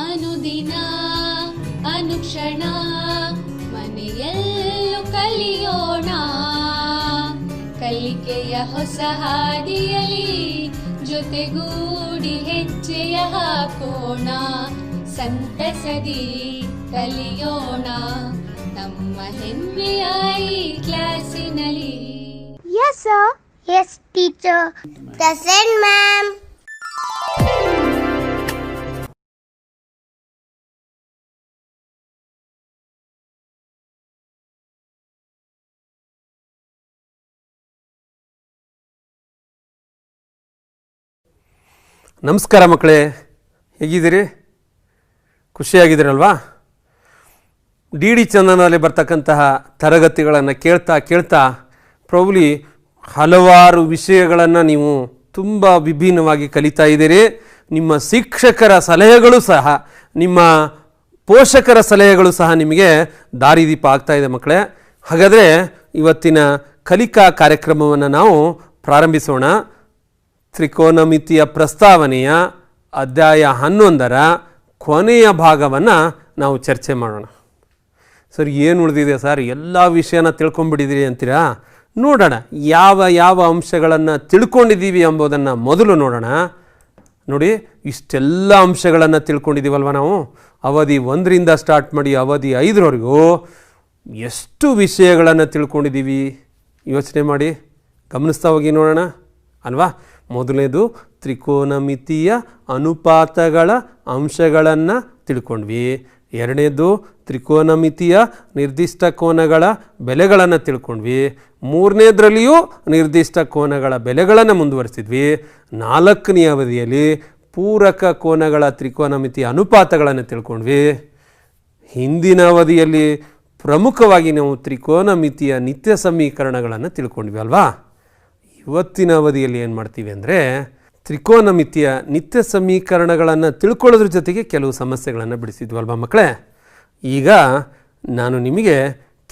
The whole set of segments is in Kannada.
ಅನುದಿನ ಅನುಕ್ಷಣ ಮನೆಯಲ್ಲೂ ಕಲಿಯೋಣ, ಕಲಿಕೆಯ ಹೊಸ ಹಾದಿಯಲಿ ಜೊತೆಗೂಡಿ ಹೆಜ್ಜೆಯ ಹಾಕೋಣ, ಸಂತಸದಿ ಕಲಿಯೋಣ ನಮ್ಮ ಹೆಮ್ಮೆಯ ಈ ಕ್ಲಾಸಿನಲ್ಲಿ. Yes sir. Yes teacher. Present ma'am. ನಮಸ್ಕಾರ ಮಕ್ಕಳೇ, ಹೇಗಿದ್ದೀರಿ? ಖುಷಿಯಾಗಿದ್ದೀರಲ್ವಾ? ಡಿ ಡಿ ಚಂದನಲ್ಲಿ ಬರ್ತಕ್ಕಂತಹ ತರಗತಿಗಳನ್ನು ಕೇಳ್ತಾ ಪ್ರಾಬಬ್ಲಿ ಹಲವಾರು ವಿಷಯಗಳನ್ನು ನೀವು ತುಂಬ ವಿಭಿನ್ನವಾಗಿ ಕಲಿತಾ ಇದ್ದೀರಿ. ನಿಮ್ಮ ಶಿಕ್ಷಕರ ಸಲಹೆಗಳು ಸಹ, ನಿಮ್ಮ ಪೋಷಕರ ಸಲಹೆಗಳು ಸಹ ನಿಮಗೆ ದಾರಿದೀಪ ಆಗ್ತಾ ಇದೆ ಮಕ್ಕಳೇ. ಹಾಗಾದರೆ ಇವತ್ತಿನ ಕಲಿಕಾ ಕಾರ್ಯಕ್ರಮವನ್ನು ನಾವು ಪ್ರಾರಂಭಿಸೋಣ. ತ್ರಿಕೋನಮಿತಿಯ ಪ್ರಸ್ತಾವನೆಯ ಅಧ್ಯಾಯ 11ರ ಕೊನೆಯ ಭಾಗವನ್ನು ನಾವು ಚರ್ಚೆ ಮಾಡೋಣ. ಸರ್, ಏನು ಉಳಿದಿದೆ ಸರ್, ಎಲ್ಲ ವಿಷಯನ ತಿಳ್ಕೊಂಬಿಟ್ಟಿದ್ದೀರಿ ಅಂತೀರಾ? ನೋಡೋಣ ಯಾವ ಯಾವ ಅಂಶಗಳನ್ನು ತಿಳ್ಕೊಂಡಿದ್ದೀವಿ ಎಂಬುದನ್ನು ಮೊದಲು ನೋಡೋಣ. ನೋಡಿ, ಇಷ್ಟೆಲ್ಲ ಅಂಶಗಳನ್ನು ತಿಳ್ಕೊಂಡಿದ್ದೀವಲ್ವ ನಾವು. ಅವಧಿ 1ರಿಂದ ಸ್ಟಾರ್ಟ್ ಮಾಡಿ ಅವಧಿ 5ರವರೆಗೂ ಎಷ್ಟು ವಿಷಯಗಳನ್ನು ತಿಳ್ಕೊಂಡಿದ್ದೀವಿ ಯೋಚನೆ ಮಾಡಿ, ಗಮನಿಸ್ತಾ ಹೋಗಿ ನೋಡೋಣ ಅಲ್ವಾ. ಮೊದಲನೇದು ತ್ರಿಕೋನಮಿತಿಯ ಅನುಪಾತಗಳ ಅಂಶಗಳನ್ನು ತಿಳ್ಕೊಂಡ್ವಿ. ಎರಡನೇದು ತ್ರಿಕೋನಮಿತಿಯ ನಿರ್ದಿಷ್ಟ ಕೋನಗಳ ಬೆಲೆಗಳನ್ನು ತಿಳ್ಕೊಂಡ್ವಿ. ಮೂರನೇದರಲ್ಲಿಯೂ ನಿರ್ದಿಷ್ಟ ಕೋನಗಳ ಬೆಲೆಗಳನ್ನು ಮುಂದುವರಿಸಿದ್ವಿ. 4ನೇ ಅವಧಿಯಲ್ಲಿ ಪೂರಕ ಕೋನಗಳ ತ್ರಿಕೋನಮಿತಿಯ ಅನುಪಾತಗಳನ್ನು ತಿಳ್ಕೊಂಡ್ವಿ. ಹಿಂದಿನ ಅವಧಿಯಲ್ಲಿ ಪ್ರಮುಖವಾಗಿ ನಾವು ತ್ರಿಕೋನಮಿತಿಯ ನಿತ್ಯ ಸಮೀಕರಣಗಳನ್ನು ತಿಳ್ಕೊಂಡ್ವಿ ಅಲ್ವಾ. ಇವತ್ತಿನ ಅವಧಿಯಲ್ಲಿ ಏನು ಮಾಡ್ತೀವಿ ಅಂದರೆ, ತ್ರಿಕೋನಮಿತಿಯ ನಿತ್ಯ ಸಮೀಕರಣಗಳನ್ನು ತಿಳ್ಕೊಳ್ಳೋದ್ರ ಜೊತೆಗೆ ಕೆಲವು ಸಮಸ್ಯೆಗಳನ್ನು ಬಿಡಿಸಿದ್ವಲ್ವ ಮಕ್ಕಳೇ. ಈಗ ನಾನು ನಿಮಗೆ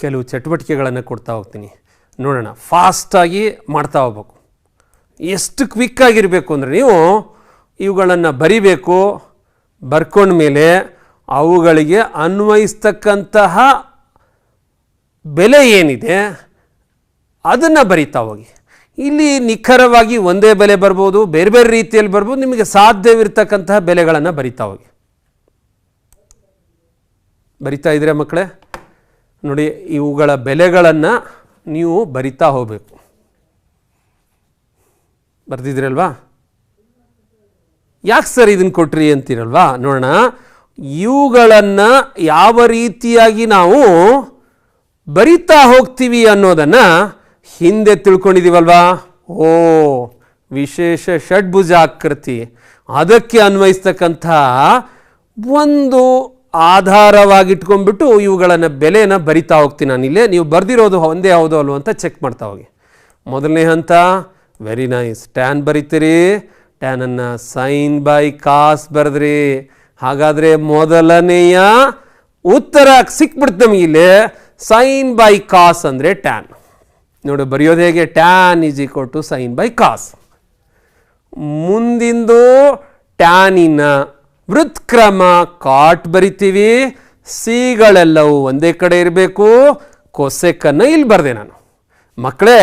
ಕೆಲವು ಚಟುವಟಿಕೆಗಳನ್ನು ಕೊಡ್ತಾ ಹೋಗ್ತೀನಿ. ನೋಡೋಣ, ಫಾಸ್ಟಾಗಿ ಮಾಡ್ತಾ ಹೋಗ್ಬೇಕು. ಎಷ್ಟು ಕ್ವಿಕ್ಕಾಗಿರಬೇಕು ಅಂದರೆ, ನೀವು ಇವುಗಳನ್ನು ಬರಿಬೇಕು. ಬರ್ಕೊಂಡ್ಮೇಲೆ ಅವುಗಳಿಗೆ ಅನ್ವಯಿಸ್ತಕ್ಕಂತಹ ಬೆಲೆ ಏನಿದೆ ಅದನ್ನು ಬರಿತಾ ಹೋಗಿ. ಇಲ್ಲಿ ನಿಖರವಾಗಿ ಒಂದೇ ಬೆಲೆ ಬರ್ಬೋದು, ಬೇರೆ ಬೇರೆ ರೀತಿಯಲ್ಲಿ ಬರ್ಬೋದು. ನಿಮಗೆ ಸಾಧ್ಯವಿರ್ತಕ್ಕಂತಹ ಬೆಲೆಗಳನ್ನು ಬರಿತಾ ಹೋಗಿ. ಬರಿತಾ ಇದ್ದೀರಾ ಮಕ್ಕಳೇ? ನೋಡಿ, ಇವುಗಳ ಬೆಲೆಗಳನ್ನು ನೀವು ಬರಿತಾ ಹೋಗಬೇಕು. ಬರ್ದಿದ್ದೀರಲ್ವಾ? ಯಾಕೆ ಸರ್ ಇದನ್ನು ಕೊಟ್ರಿ ಅಂತೀರಲ್ವಾ? ನೋಡೋಣ, ಇವುಗಳನ್ನು ಯಾವ ರೀತಿಯಾಗಿ ನಾವು ಬರಿತಾ ಹೋಗ್ತೀವಿ ಅನ್ನೋದನ್ನು ಹಿಂದೆ ತಿಳ್ಕೊಂಡಿದ್ದೀವಲ್ವಾ. ವಿಶೇಷ ಷಡ್ಭುಜಾಕೃತಿ, ಅದಕ್ಕೆ ಅನ್ವಯಿಸ್ತಕ್ಕಂಥ ಒಂದು ಆಧಾರವಾಗಿಟ್ಕೊಂಡ್ಬಿಟ್ಟು ಇವುಗಳನ್ನು ಬೆಲೆನ ಬರಿತಾ ಹೋಗ್ತೀನಿ ನಾನು. ಇಲ್ಲೇ ನೀವು ಬರೆದಿರೋದು ಒಂದೇ ಹೌದೋ ಅಲ್ವೋ ಅಂತ ಚೆಕ್ ಮಾಡ್ತಾ ಹೋಗಿ. ಮೊದಲನೇ ಹಂತ, ವೆರಿ ನೈಸ್, ಟ್ಯಾನ್ ಬರಿತೀರಿ. ಟ್ಯಾನನ್ನು ಸೈನ್ ಬೈ ಕಾಸ್ ಬರೆದ್ರಿ. ಹಾಗಾದರೆ ಮೊದಲನೆಯ ಉತ್ತರ ಸಿಕ್ಬಿಡ್ತು ನಮಗೆ. ಇಲ್ಲೇ ಸೈನ್ ಬೈ ಕಾಸ್ ಅಂದರೆ ಟ್ಯಾನ್. ನೋಡಿ, ಬರೆಯೋದು ಹೇಗೆ? Tan is equal to sine by cos. ಮುಂದಿಂದು ಟ್ಯಾನಿನ ವೃತ್ಕ್ರಮ ಕಾಟ್ ಬರಿತೀವಿ. ಸಿಗಳೆಲ್ಲವೂ ಒಂದೇ ಕಡೆ ಇರಬೇಕು. ಕೊಸೆಕನ್ನು ಇಲ್ಲಿ ಬರೆದೆ ನಾನು. ಮಕ್ಕಳೇ,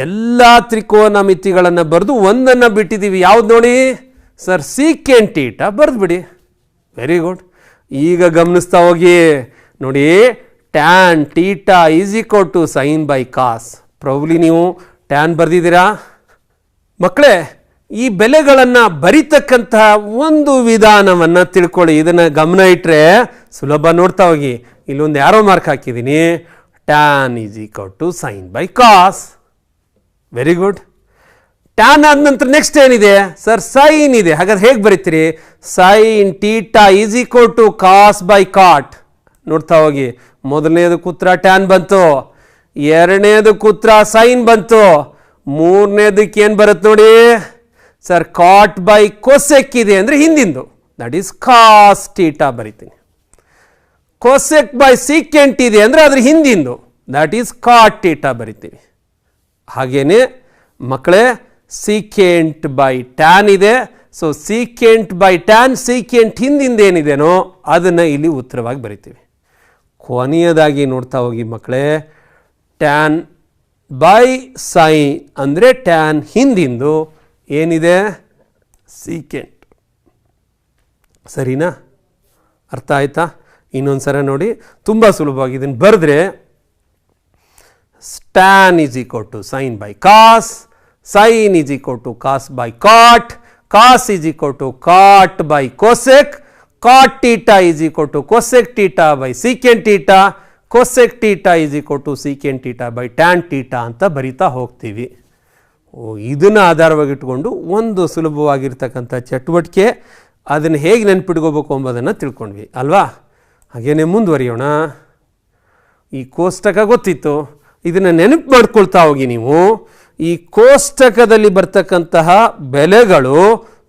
ಎಲ್ಲ ತ್ರಿಕೋನಮಿತಿಗಳನ್ನು ಬರೆದು ಒಂದನ್ನು ಬಿಟ್ಟಿದ್ದೀವಿ. ಯಾವ್ದು ನೋಡಿ ಸರ್? ಸೀಕೆಂಟ್ ಥೀಟಾ ಬರೆದ್ಬಿಡಿ. Very good. ಈಗ ಗಮನಿಸ್ತಾ ಹೋಗಿ. ನೋಡಿ, tan theta is equal to sine by cos. Probably ನೀವು ಟ್ಯಾನ್ ಬರೆದಿದ್ದೀರಾ ಮಕ್ಕಳೇ. ಈ ಬೆಲೆಗಳನ್ನು ಬರಿತಕ್ಕಂತಹ ಒಂದು ವಿಧಾನವನ್ನು ತಿಳ್ಕೊಳ್ಳಿ. ಇದನ್ನು ಗಮನ ಇಟ್ಟರೆ ಸುಲಭ. ನೋಡ್ತಾ ಹೋಗಿ, ಇಲ್ಲೊಂದು ಯಾರೋ ಮಾರ್ಕ್ ಹಾಕಿದ್ದೀನಿ. Tan is equal to sine by cos. Very good. Tan ಆದ ನಂತರ ನೆಕ್ಸ್ಟ್ ಏನಿದೆ ಸರ್? ಸೈನ್ ಇದೆ. ಹಾಗಾದ್ರೆ ಹೇಗೆ ಬರೀತೀರಿ? Sine theta is equal to cos by cot. ನೋಡ್ತಾ ಹೋಗಿ, ಮೊದಲನೇದಕ್ಕೆ ಉತ್ತರ ಟ್ಯಾನ್ ಬಂತು, ಎರಡನೇದಕ್ಕೆ ಉತ್ತರ ಸೈನ್ ಬಂತು, ಮೂರನೇದಕ್ಕೆ ಏನು ಬರುತ್ತೆ ನೋಡಿ ಸರ್? ಕಾಟ್ ಬೈ ಕೊಸೆಕ್ ಇದೆ ಅಂದರೆ ಹಿಂದಿಂದು, ದಟ್ ಈಸ್ ಕಾಸ್ ಥೀಟಾ ಬರಿತೀನಿ. ಕೊಸೆಕ್ ಬೈ ಸೀಕೆಂಟ್ ಇದೆ ಅಂದರೆ ಅದ್ರ ಹಿಂದಿಂದು, ದಟ್ ಈಸ್ ಕಾಟ್ ಥೀಟಾ ಬರಿತೀವಿ. ಹಾಗೇನೆ ಮಕ್ಕಳೇ, ಸೀಕೆಂಟ್ ಬೈ ಟ್ಯಾನ್ ಇದೆ, so secant by tan, secant ಹಿಂದಿಂದ ಏನಿದೆನೋ ಅದನ್ನು ಇಲ್ಲಿ ಉತ್ತರವಾಗಿ ಬರಿತೀವಿ. ಕೊನೆಯದಾಗಿ ನೋಡ್ತಾ ಹೋಗಿ ಮಕ್ಕಳೇ, ಟ್ಯಾನ್ ಬೈ ಸೈನ್ ಅಂದರೆ ಟ್ಯಾನ್ ಹಿಂದಿಂದು ಏನಿದೆ ಸೀಕೆಂಟ್. ಸರಿನಾ? ಅರ್ಥ ಆಯ್ತಾ? ಇನ್ನೊಂದು ಸಲ ನೋಡಿ, ತುಂಬ ಸುಲಭವಾಗಿ ಇದನ್ನು ಬರೆದ್ರೆ tan is equal to sine by cos, sine is equal to cos by cot, cos is equal to cot by cosec, cot theta is equal to cosec theta by secant theta, cosec theta is equal to secant theta by tan theta ಅಂತ ಬರಿತಾ ಹೋಗ್ತೀವಿ. ಇದನ್ನು ಆಧಾರವಾಗಿಟ್ಕೊಂಡು ಒಂದು ಸುಲಭವಾಗಿರ್ತಕ್ಕಂಥ ಚಟುವಟಿಕೆ, ಅದನ್ನು ಹೇಗೆ ನೆನಪಿಟ್ಕೋಬೇಕು ಎಂಬುದನ್ನು ತಿಳ್ಕೊಂಡ್ವಿ ಅಲ್ವಾ? ಹಾಗೇನೆ ಮುಂದುವರಿಯೋಣ. ಈ ಕೋಷ್ಟಕ ಗೊತ್ತಿತ್ತು, ಇದನ್ನು ನೆನಪು ಮಾಡ್ಕೊಳ್ತಾ ಹೋಗಿ ನೀವು. ಈ ಕೋಷ್ಟಕದಲ್ಲಿ ಬರ್ತಕ್ಕಂತಹ ಬೆಲೆಗಳು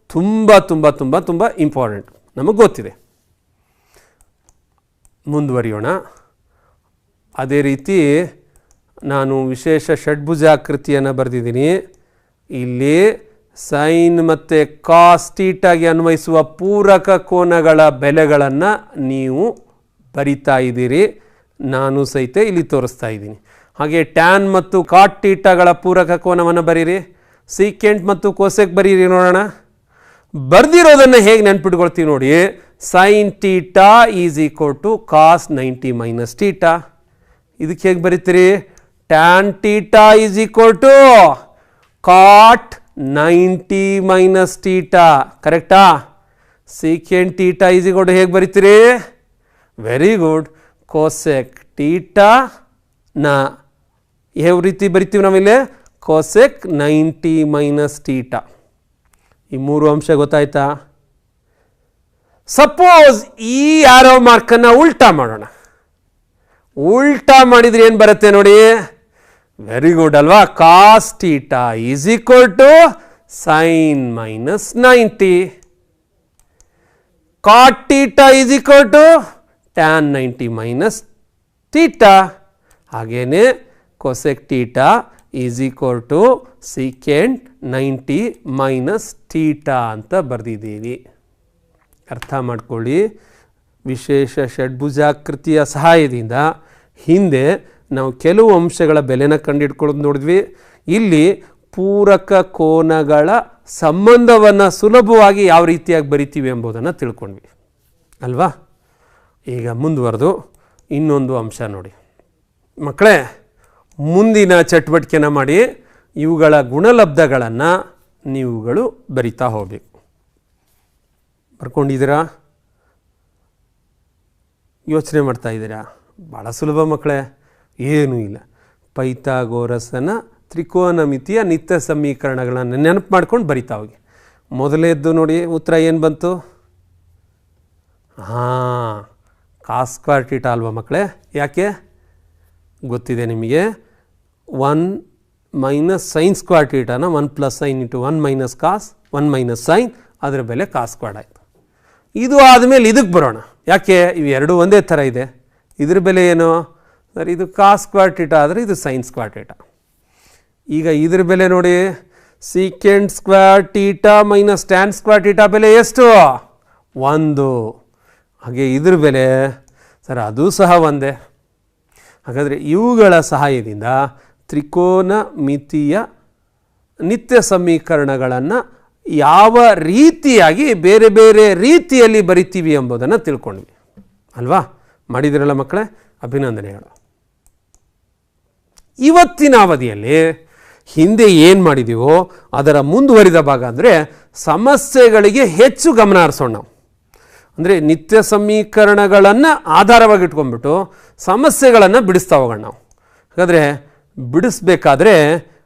ತುಂಬ ತುಂಬ ತುಂಬ ತುಂಬ ಇಂಪಾರ್ಟೆಂಟ್, ನಮಗೆ ಗೊತ್ತಿದೆ. ಮುಂದುವರಿಯೋಣ. ಅದೇ ರೀತಿ ನಾನು ವಿಶೇಷ ಷಡ್ಭುಜಾಕೃತಿಯನ್ನು ಬರೆದಿದ್ದೀನಿ. ಇಲ್ಲಿ ಸೈನ್ ಮತ್ತು ಕಾಸ್ ಟೀಟಾಗೆ ಅನ್ವಯಿಸುವ ಪೂರಕ ಕೋನಗಳ ಬೆಲೆಗಳನ್ನು ನೀವು ಬರಿತಾ ಇದ್ದೀರಿ, ನಾನು ಸಹಿತ ಇಲ್ಲಿ ತೋರಿಸ್ತಾ ಇದ್ದೀನಿ. ಹಾಗೆ ಟ್ಯಾನ್ ಮತ್ತು ಕಾಟ್ ಟೀಟಾಗಳ ಪೂರಕ ಕೋನವನ್ನು ಬರೀರಿ, ಸೀಕೆಂಟ್ ಮತ್ತು ಕೋಸೆಕ್ ಬರೀರಿ ನೋಡೋಣ. ಬರ್ದಿರೋದನ್ನು ಹೇಗೆ ನೆನ್ಪಿಟ್ಕೊಳ್ತೀವಿ ನೋಡಿ. Sine theta is equal to cos 90 minus theta. ಇದಕ್ಕೆ ಹೇಗೆ ಬರೀತೀರಿ? Tan theta is equal to cot 90 minus theta. ಕರೆಕ್ಟಾ? Secant theta is equal to ಹೇಗೆ ಬರೀತೀರಿ? Very good. ಕೋಸೆಕ್ ಟೀಟಾ ಯಾವ ರೀತಿ ಬರಿತೀವಿ ನಾವಿಲ್ಲಿ? Cosec 90 minus theta. ಈ ಮೂರು ಅಂಶ ಗೊತ್ತಾಯ್ತಾ? ಸಪೋಸ್ ಈ ಆರೋ ಮಾರ್ಕನ್ನು ಉಲ್ಟಾ ಮಾಡೋಣ. ಉಲ್ಟಾ ಮಾಡಿದ್ರೆ ಏನು ಬರುತ್ತೆ ನೋಡಿ? ವೆರಿ ಗುಡ್ ಅಲ್ವಾ? Cos theta is equal to sine minus 90, cot theta is equal to tan 90 minus theta. ಹಾಗೇನೆ cosec theta is equal to secant 90 minus theta ಅಂತ ಬರೆದಿದ್ದೀವಿ. ಅರ್ಥ ಮಾಡ್ಕೊಳ್ಳಿ. ವಿಶೇಷ ಷಡ್ಭುಜಾಕೃತಿಯ ಸಹಾಯದಿಂದ ಹಿಂದೆ ನಾವು ಕೆಲವು ಅಂಶಗಳ ಬೆಲೆನ ಕಂಡುಹಿಡ್ಕೊಳ್ಳೋದು ನೋಡಿದ್ವಿ. ಇಲ್ಲಿ ಪೂರಕ ಕೋನಗಳ ಸಂಬಂಧವನ್ನು ಸುಲಭವಾಗಿ ಯಾವ ರೀತಿಯಾಗಿ ಬರಿತೀವಿ ಎಂಬುದನ್ನು ತಿಳ್ಕೊಂಡ್ವಿ ಅಲ್ವಾ? ಈಗ ಮುಂದುವರೆದು ಇನ್ನೊಂದು ಅಂಶ ನೋಡಿ ಮಕ್ಕಳೇ. ಮುಂದಿನ ಚಟುವಟಿಕೆನ ಮಾಡಿ ಇವುಗಳ ಗುಣಲಬ್ಧಗಳನ್ನು ನೀವುಗಳು ಬರಿತಾ ಹೋಗಬೇಕು. ಬರ್ಕೊಂಡಿದ್ದೀರಾ? ಯೋಚನೆ ಮಾಡ್ತಾ ಇದ್ದೀರಾ? ಭಾಳ ಸುಲಭ ಮಕ್ಕಳೇ, ಏನೂ ಇಲ್ಲ. ಪೈಥಾಗೋರಸನ ತ್ರಿಕೋನಮಿತಿಯ ನಿತ್ಯ ಸಮೀಕರಣಗಳನ್ನು ನೆನಪು ಮಾಡ್ಕೊಂಡು ಬರಿತಾ ಹೋಗಿ. ಮೊದಲೇದ್ದು ನೋಡಿ, ಉತ್ತರ ಏನು ಬಂತು? ಹಾಂ, ಕಾಸ್ ಸ್ಕ್ವೇರ್ ಟೀಟಾ ಅಲ್ವಾ ಮಕ್ಕಳೇ? ಯಾಕೆ ಗೊತ್ತಿದೆ ನಿಮಗೆ? 1 ಮೈನಸ್ ಸೈನ್ ಸ್ಕ್ವೇರ್ ಟೀಟಾನ 1 plus sine into 1 minus cos 1 minus sine, ಅದರ ಬೆಲೆ ಕಾಸ್ ಸ್ಕ್ವೇರ್ ಆಯಿತು. ಇದು ಆದಮೇಲೆ ಇದಕ್ಕೆ ಬರೋಣ. ಯಾಕೆ? ಇವು ಎರಡೂ ಒಂದೇ ಥರ ಇದೆ. ಇದ್ರ ಬೆಲೆ ಏನು ಸರ್? ಇದು ಕಾಸ್ ಸ್ಕ್ವೇರ್ ಟೀಟಾ ಆದರೆ ಇದು ಸೈನ್ ಸ್ಕ್ವೇರ್ ಟೀಟಾ. ಈಗ ಇದ್ರ ಬೆಲೆ ನೋಡಿ, secant square theta minus tan square theta ಬೆಲೆ ಎಷ್ಟು? 1. ಹಾಗೆ ಇದ್ರ ಬೆಲೆ ಸರ್ ಅದು ಸಹ ಒಂದೇ. ಹಾಗಾದರೆ ಇವುಗಳ ಸಹಾಯದಿಂದ ತ್ರಿಕೋನ ಮಿತಿಯ ನಿತ್ಯ ಸಮೀಕರಣಗಳನ್ನು ಯಾವ ರೀತಿಯಾಗಿ ಬೇರೆ ಬೇರೆ ರೀತಿಯಲ್ಲಿ ಬರಿತೀವಿ ಎಂಬುದನ್ನು ತಿಳ್ಕೊಂಡ್ವಿ ಅಲ್ವಾ? ಮಾಡಿದಿರಲ್ಲ ಮಕ್ಕಳೇ, ಅಭಿನಂದನೆಗಳು. ಇವತ್ತಿನ ಅವಧಿಯಲ್ಲಿ ಹಿಂದೆ ಏನು ಮಾಡಿದೀವೋ ಅದರ ಮುಂದುವರಿದ ಭಾಗ ಅಂದರೆ ಸಮಸ್ಯೆಗಳಿಗೆ ಹೆಚ್ಚು ಗಮನ ಹರಿಸೋಣ ನಾವು. ಅಂದರೆ ನಿತ್ಯ ಸಮೀಕರಣಗಳನ್ನು ಆಧಾರವಾಗಿಟ್ಕೊಂಡ್ಬಿಟ್ಟು ಸಮಸ್ಯೆಗಳನ್ನು ಬಿಡಿಸ್ತಾ ಹೋಗೋಣ ನಾವು. ಹಾಗಾದರೆ ಬಿಡಿಸ್ಬೇಕಾದ್ರೆ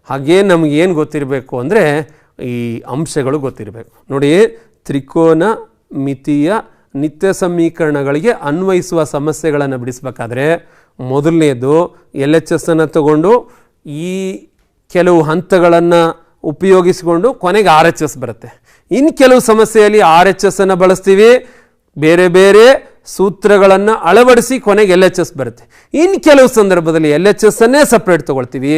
ಹಾಗೇ ನಮಗೇನು ಗೊತ್ತಿರಬೇಕು ಅಂದರೆ ಈ ಅಂಶಗಳು ಗೊತ್ತಿರಬೇಕು ನೋಡಿ. ತ್ರಿಕೋನ ಮಿತಿಯ ನಿತ್ಯ ಸಮೀಕರಣಗಳಿಗೆ ಅನ್ವಯಿಸುವ ಸಮಸ್ಯೆಗಳನ್ನು ಬಿಡಿಸಬೇಕಾದ್ರೆ ಮೊದಲನೇದು LHS ಅನ್ನು ತಗೊಂಡು ಈ ಕೆಲವು ಹಂತಗಳನ್ನು ಉಪಯೋಗಿಸಿಕೊಂಡು ಕೊನೆಗೆ RHS ಬರುತ್ತೆ. ಇನ್ನು ಕೆಲವು ಸಮಸ್ಯೆಯಲ್ಲಿ RHS ಅನ್ನು ಬಳಸ್ತೀವಿ, ಬೇರೆ ಬೇರೆ ಸೂತ್ರಗಳನ್ನು ಅಳವಡಿಸಿ ಕೊನೆಗೆ LHS ಬರುತ್ತೆ. ಇನ್ನು ಕೆಲವು ಸಂದರ್ಭದಲ್ಲಿ LHS ಅನ್ನೇ ಸಪ್ರೇಟ್ ತೊಗೊಳ್ತೀವಿ,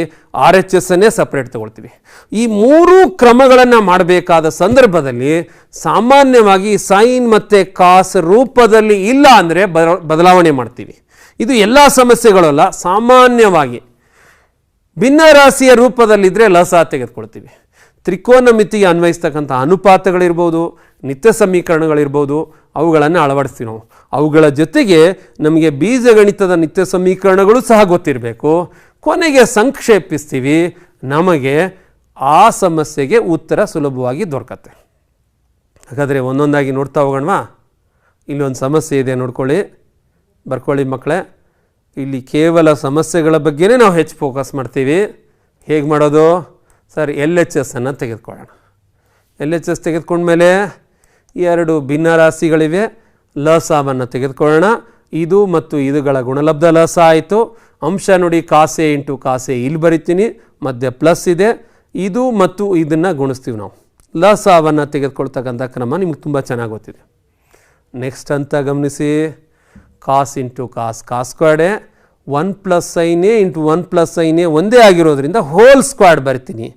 RHS ಅನ್ನೇ ಸಪ್ರೇಟ್ ತೊಗೊಳ್ತೀವಿ. ಈ ಮೂರೂ ಕ್ರಮಗಳನ್ನು ಮಾಡಬೇಕಾದ ಸಂದರ್ಭದಲ್ಲಿ ಸಾಮಾನ್ಯವಾಗಿ ಸೈನ್ ಮತ್ತು ಕಾಸ್ ರೂಪದಲ್ಲಿ ಇಲ್ಲ ಅಂದರೆ ಬದಲಾವಣೆ ಮಾಡ್ತೀವಿ. ಇದು ಎಲ್ಲ ಸಮಸ್ಯೆಗಳಲ್ಲ, ಸಾಮಾನ್ಯವಾಗಿ ಭಿನ್ನರಾಶಿಯ ರೂಪದಲ್ಲಿದ್ದರೆ ಲಸ ತೆಗೆದುಕೊಳ್ತೀವಿ. ತ್ರಿಕೋನಮಿತಿಗೆ ಅನ್ವಯಿಸ್ತಕ್ಕಂಥ ಅನುಪಾತಗಳಿರ್ಬೋದು, ನಿತ್ಯ ಸಮೀಕರಣಗಳಿರ್ಬೋದು, ಅವುಗಳನ್ನು ಅಳವಡಿಸ್ತೀವಿ ನಾವು. ಅವುಗಳ ಜೊತೆಗೆ ನಮಗೆ ಬೀಜಗಣಿತದ ನಿತ್ಯ ಸಮೀಕರಣಗಳು ಸಹ ಗೊತ್ತಿರಬೇಕು. ಕೊನೆಗೆ ಸಂಕ್ಷೇಪಿಸ್ತೀವಿ, ನಮಗೆ ಆ ಸಮಸ್ಯೆಗೆ ಉತ್ತರ ಸುಲಭವಾಗಿ ದೊರಕತ್ತೆ. ಹಾಗಾದರೆ ಒಂದೊಂದಾಗಿ ನೋಡ್ತಾ ಹೋಗೋಣವಾ? ಇಲ್ಲೊಂದು ಸಮಸ್ಯೆ ಇದೆ, ನೋಡ್ಕೊಳ್ಳಿ, ಬರ್ಕೊಳ್ಳಿ ಮಕ್ಕಳೇ. ಇಲ್ಲಿ ಕೇವಲ ಸಮಸ್ಯೆಗಳ ಬಗ್ಗೆನೇ ನಾವು ಹೆಚ್ಚು ಫೋಕಸ್ ಮಾಡ್ತೀವಿ. ಹೇಗೆ ಮಾಡೋದು ಸರ್? LHS ಅನ್ನು ತೆಗೆದುಕೊಳ್ಳೋಣ. LHS ತೆಗೆದುಕೊಂಡ್ಮೇಲೆ ಎರಡು ಭಿನ್ನ ರಾಶಿಗಳಿವೆ, ಲಸವನ್ನು ತೆಗೆದುಕೊಳ್ಳೋಣ. ಇದು ಮತ್ತು ಇದುಗಳ ಗುಣಲಬ್ಧ ಲಸ ಆಯಿತು. ಅಂಶ ನೋಡಿ, ಕಾಸೆ ಇಂಟು ಕಾಸೆ ಇಲ್ಲಿ ಬರಿತೀನಿ, ಮಧ್ಯೆ ಪ್ಲಸ್ ಇದೆ. ಇದು ಮತ್ತು ಇದನ್ನು ಗುಣಿಸ್ತೀವಿ ನಾವು. ಲಸವನ್ನು ತೆಗೆದುಕೊಳ್ತಕ್ಕಂಥ ಕ್ರಮ ನಿಮ್ಗೆ ತುಂಬ ಚೆನ್ನಾಗಿ ಗೊತ್ತಿದೆ. ನೆಕ್ಸ್ಟ್ ಅಂತ ಗಮನಿಸಿ, cos into cos, cos squared, 1 + sin a into 1 + sin a ಒಂದೇ ಆಗಿರೋದ್ರಿಂದ ಹೋಲ್ ಸ್ಕ್ವಾಡ್ ಬರ್ತೀನಿ.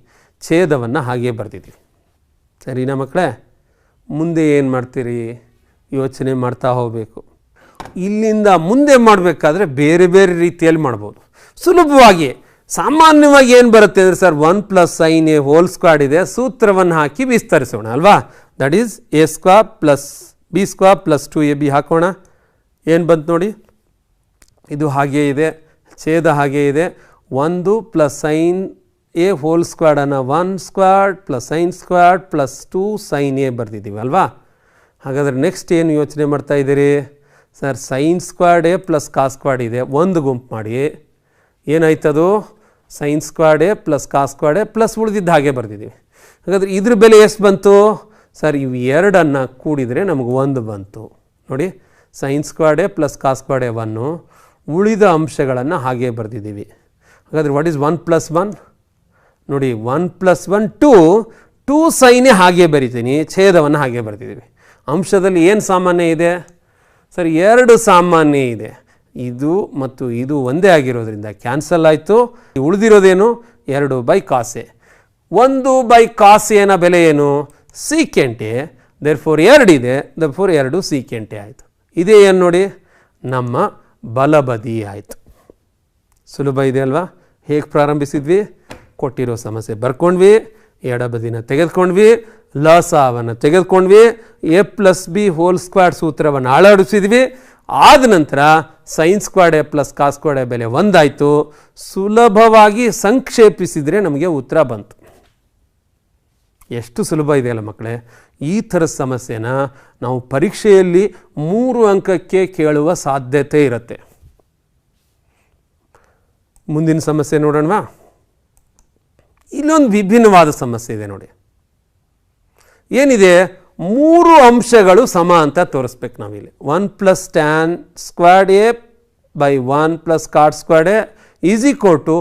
ಛೇದವನ್ನು ಹಾಗೆ ಬರ್ತಿದ್ದೀವಿ. ಸರಿನಾ ಮಕ್ಕಳೇ? ಮುಂದೆ ಏನು ಮಾಡ್ತೀರಿ? ಯೋಚನೆ ಮಾಡ್ತಾ ಹೋಗಬೇಕು. ಇಲ್ಲಿಂದ ಮುಂದೆ ಮಾಡಬೇಕಾದ್ರೆ ಬೇರೆ ಬೇರೆ ರೀತಿಯಲ್ಲಿ ಮಾಡ್ಬೋದು. ಸುಲಭವಾಗಿ ಸಾಮಾನ್ಯವಾಗಿ ಏನು ಬರುತ್ತೆ ಅಂದರೆ sir, 1 + sin a whole square ಇದೆ, ಸೂತ್ರವನ್ನು ಹಾಕಿ ವಿಸ್ತರಿಸೋಣ ಅಲ್ವಾ? That is a² + b² + 2ab ಹಾಕೋಣ. ಏನು ಬಂತು ನೋಡಿ, ಇದು ಹಾಗೇ ಇದೆ, ಛೇದ ಹಾಗೇ ಇದೆ. 1 + sin a hole ಸ್ಕ್ವಾಡನ್ನು 1² + sin² + 2 sin a ಬರ್ತಿದ್ದೀವಿ ಅಲ್ವಾ? ಹಾಗಾದರೆ ನೆಕ್ಸ್ಟ್ ಏನು ಯೋಚನೆ ಮಾಡ್ತಾ ಇದ್ದೀರಿ ಸರ್? sin² a + cos² ಇದೆ, ಒಂದು ಗುಂಪು ಮಾಡಿ. ಏನಾಯ್ತದು? sin² a + cos² a plus ಉಳಿದಿದ್ದು ಹಾಗೆ ಬರ್ತಿದ್ದೀವಿ. ಹಾಗಾದರೆ ಇದ್ರ ಬೆಲೆ ಎಷ್ಟು ಬಂತು ಸರ್? ಇವು ಎರಡನ್ನು ಕೂಡಿದರೆ ನಮಗೆ 1 ಬಂತು ನೋಡಿ. sin² a + cos² a 1, ಉಳಿದ ಅಂಶಗಳನ್ನು ಹಾಗೆ ಬರೆದಿದ್ದೀವಿ. ಹಾಗಾದರೆ ವಾಟ್ ಈಸ್ 1 + 1 ನೋಡಿ, 1 + 1 2 sin a ಹಾಗೆ ಬರಿತೀನಿ, ಛೇದವನ್ನು ಹಾಗೆ ಬರ್ತಿದ್ದೀವಿ. ಅಂಶದಲ್ಲಿ ಏನು ಸಾಮಾನ್ಯ ಇದೆ ಸರ್? 2 ಸಾಮಾನ್ಯ ಇದೆ. ಇದು ಮತ್ತು ಇದು ಒಂದೇ ಆಗಿರೋದ್ರಿಂದ ಕ್ಯಾನ್ಸಲ್ ಆಯಿತು. ಉಳಿದಿರೋದೇನು? 2/cos a. 1/cos a ನ ಬೆಲೆ ಏನು? secant a. therefore 2 ಇದೆ, therefore 2 secant a ಆಯಿತು. ಇದೇ ಏನು ನೋಡಿ, ನಮ್ಮ ಬಲಬದಿ ಆಯಿತು. ಸುಲಭ ಇದೆ ಅಲ್ವಾ? ಹೇಗೆ ಪ್ರಾರಂಭಿಸಿದ್ವಿ? ಕೊಟ್ಟಿರೋ ಸಮಸ್ಯೆ ಬರ್ಕೊಂಡ್ವಿ, ಎಡಬದಿನ ತೆಗೆದುಕೊಂಡ್ವಿ, ಲಸವನ್ನು ತೆಗೆದುಕೊಂಡ್ವಿ, a + b ಹೋಲ್ ಸ್ಕ್ವಾಡ್ ಸೂತ್ರವನ್ನು ಅಳವಡಿಸಿದ್ವಿ. ಆದ ನಂತರ sin² a + cos² a ಬೆಲೆ 1 ಆಯಿತು. ಸುಲಭವಾಗಿ ಸಂಕ್ಷೇಪಿಸಿದರೆ ನಮಗೆ ಉತ್ತರ ಬಂತು. ಎಷ್ಟು ಸುಲಭ ಇದೆಯಲ್ಲ ಮಕ್ಕಳೇ? ಈ ಥರದ ಸಮಸ್ಯೆನ ನಾವು ಪರೀಕ್ಷೆಯಲ್ಲಿ 3 ಅಂಕಕ್ಕೆ ಕೇಳುವ ಸಾಧ್ಯತೆ ಇರುತ್ತೆ. ಮುಂದಿನ ಸಮಸ್ಯೆ ನೋಡೋಣವಾ? ಇಲ್ಲೊಂದು ವಿಭಿನ್ನವಾದ ಸಮಸ್ಯೆ ಇದೆ ನೋಡಿ. ಏನಿದೆ? 3 ಅಂಶಗಳು ಸಮ ಅಂತ ತೋರಿಸ್ಬೇಕು ನಾವಿಲ್ಲಿ. 1 + tan² a / 1 + cot² a is equal to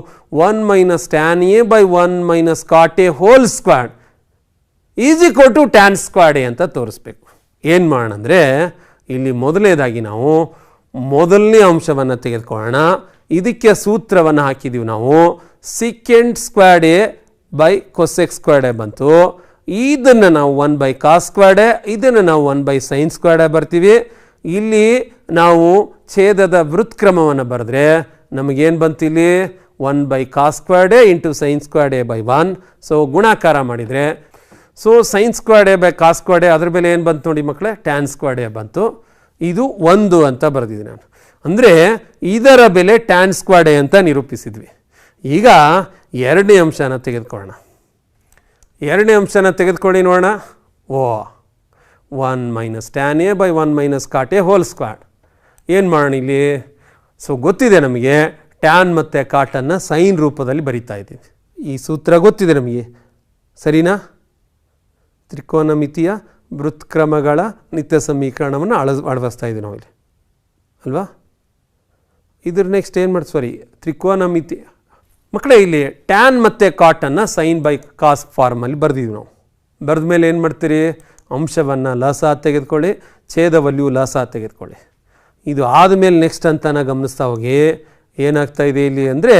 1 - tan a / 1 - cot a whole square is equal to tan² a ಅಂತ ತೋರಿಸ್ಬೇಕು. ಏನು ಮಾಡೋಣ ಅಂದರೆ, ಇಲ್ಲಿ ಮೊದಲನೇದಾಗಿ ನಾವು ಮೊದಲನೇ ಅಂಶವನ್ನು ತೆಗೆದುಕೊಳ್ಳೋಣ. ಇದಕ್ಕೆ ಸೂತ್ರವನ್ನು ಹಾಕಿದ್ದೀವಿ ನಾವು. secant² a / cosec² a ಬಂತು. ಇದನ್ನು ನಾವು 1/cos² a, ಇದನ್ನು ನಾವು 1/sin² a ಬರ್ತೀವಿ. ಇಲ್ಲಿ ನಾವು ಛೇದದ ವೃತ್ಕ್ರಮವನ್ನು ಬರೆದ್ರೆ ನಮಗೇನು ಬಂತು? ಇಲ್ಲಿ 1/cos² a into sin² a / 1. So ಗುಣಾಕಾರ ಮಾಡಿದರೆ, so sin² a / cos² a ಅದ್ರ ಬೆಲೆ ಏನು ಬಂತು ನೋಡಿ ಮಕ್ಕಳೇ? tan² a ಬಂತು. ಇದು 1 ಅಂತ ಬರೆದಿದ್ದೀನಿ ನಾನು. ಅಂದರೆ ಇದರ ಬೆಲೆ tan² a ಅಂತ ನಿರೂಪಿಸಿದ್ವಿ. ಈಗ ಎರಡನೇ ಅಂಶನ ತೆಗೆದುಕೊಳ್ಳೋಣ. ಎರಡನೇ ಅಂಶನ ತೆಗೆದುಕೊಳ್ಳಿ ನೋಡೋಣ. 1 - tan a / 1 - cot a whole squad. ಏನು ಮಾಡೋಣ ಇಲ್ಲಿ? ಸೊ ಗೊತ್ತಿದೆ ನಮಗೆ, ಟ್ಯಾನ್ ಮತ್ತು ಕಾಟನ್ನು ಸೈನ್ ರೂಪದಲ್ಲಿ ಬರಿತಾ ಇದ್ದೀವಿ. ಈ ಸೂತ್ರ ಗೊತ್ತಿದೆ ನಮಗೆ, ಸರಿನಾ? ತ್ರಿಕೋನಮಿತಿಯ ವೃತ್ಕ್ರಮಗಳ ನಿತ್ಯ ಸಮೀಕರಣವನ್ನು ಅಳವಡಿಸ್ತಾ ಇದ್ದೀವಿ ನಾವು ಇಲ್ಲಿ ಅಲ್ವಾ? ಇದ್ರ ನೆಕ್ಸ್ಟ್ ಏನು ಮಾಡಿ, ಸಾರಿ, ತ್ರಿಕೋನಮಿತಿ ಮಕ್ಕಳೇ, ಇಲ್ಲಿ ಟ್ಯಾನ್ ಮತ್ತು ಕಾಟನ್ನು sin/cos ಫಾರ್ಮಲ್ಲಿ ಬರೆದಿದ್ವಿ ನಾವು. ಬರೆದ ಮೇಲೆ ಏನು ಮಾಡ್ತೀರಿ? ಅಂಶವನ್ನು ಲಸ ತೆಗೆದುಕೊಳ್ಳಿ, ಛೇದವಲ್ಲಿಯೂ ಲಸ ತೆಗೆದುಕೊಳ್ಳಿ. ಇದು ಆದಮೇಲೆ ನೆಕ್ಸ್ಟ್ ಅಂತಾನ ಗಮನಿಸ್ತಾ ಹೋಗಿ ಏನಾಗ್ತಾ ಇದೆ ಇಲ್ಲಿ ಅಂದರೆ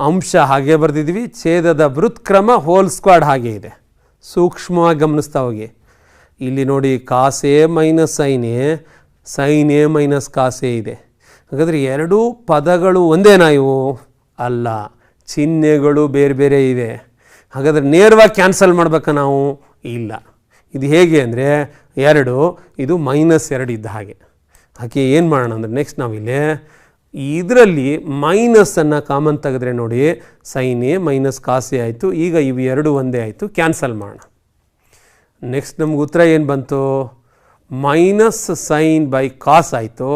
ಅಂಶ ಹಾಗೆ ಬರೆದಿದ್ವಿ, ಛೇದದ ವೃತ್ಕ್ರಮ ಹೋಲ್ ಸ್ಕ್ವಾಡ್ ಹಾಗೆ ಇದೆ. ಸೂಕ್ಷ್ಮವಾಗಿ ಗಮನಿಸ್ತಾ ಹೋಗಿ. ಇಲ್ಲಿ ನೋಡಿ cos a minus sine a, sine a minus cos a ಇದೆ. ಹಾಗಾದರೆ ಎರಡೂ ಪದಗಳು ಒಂದೇನಾ ಇವು? ಅಲ್ಲ, ಚಿಹ್ನೆಗಳು ಬೇರೆ ಬೇರೆ ಇವೆ. ಹಾಗಾದರೆ ನೇರವಾಗಿ ಕ್ಯಾನ್ಸಲ್ ಮಾಡ್ಬೇಕಾ ನಾವು? ಇಲ್ಲ. ಇದು ಹೇಗೆ ಅಂದರೆ 2 ಇದು -2 ಇದ್ದ ಹಾಗೆ. ಹಾಗೆ ಏನು ಮಾಡೋಣ ಅಂದರೆ ನೆಕ್ಸ್ಟ್ ನಾವಿಲ್ಲಿ ಇದರಲ್ಲಿ ಮೈನಸನ್ನು ಕಾಮನ್ ತೆಗೆದ್ರೆ ನೋಡಿ sine a minus cos a ಆಯಿತು. ಈಗ ಇವು ಎರಡು ಒಂದೇ ಆಯಿತು, ಕ್ಯಾನ್ಸಲ್ ಮಾಡೋಣ. ನೆಕ್ಸ್ಟ್ ನಮ್ಗೆ ಉತ್ತರ ಏನು ಬಂತು? ಮೈನಸ್ ಸೈನ್ ಬೈ ಕಾಸ್ ಆಯಿತು.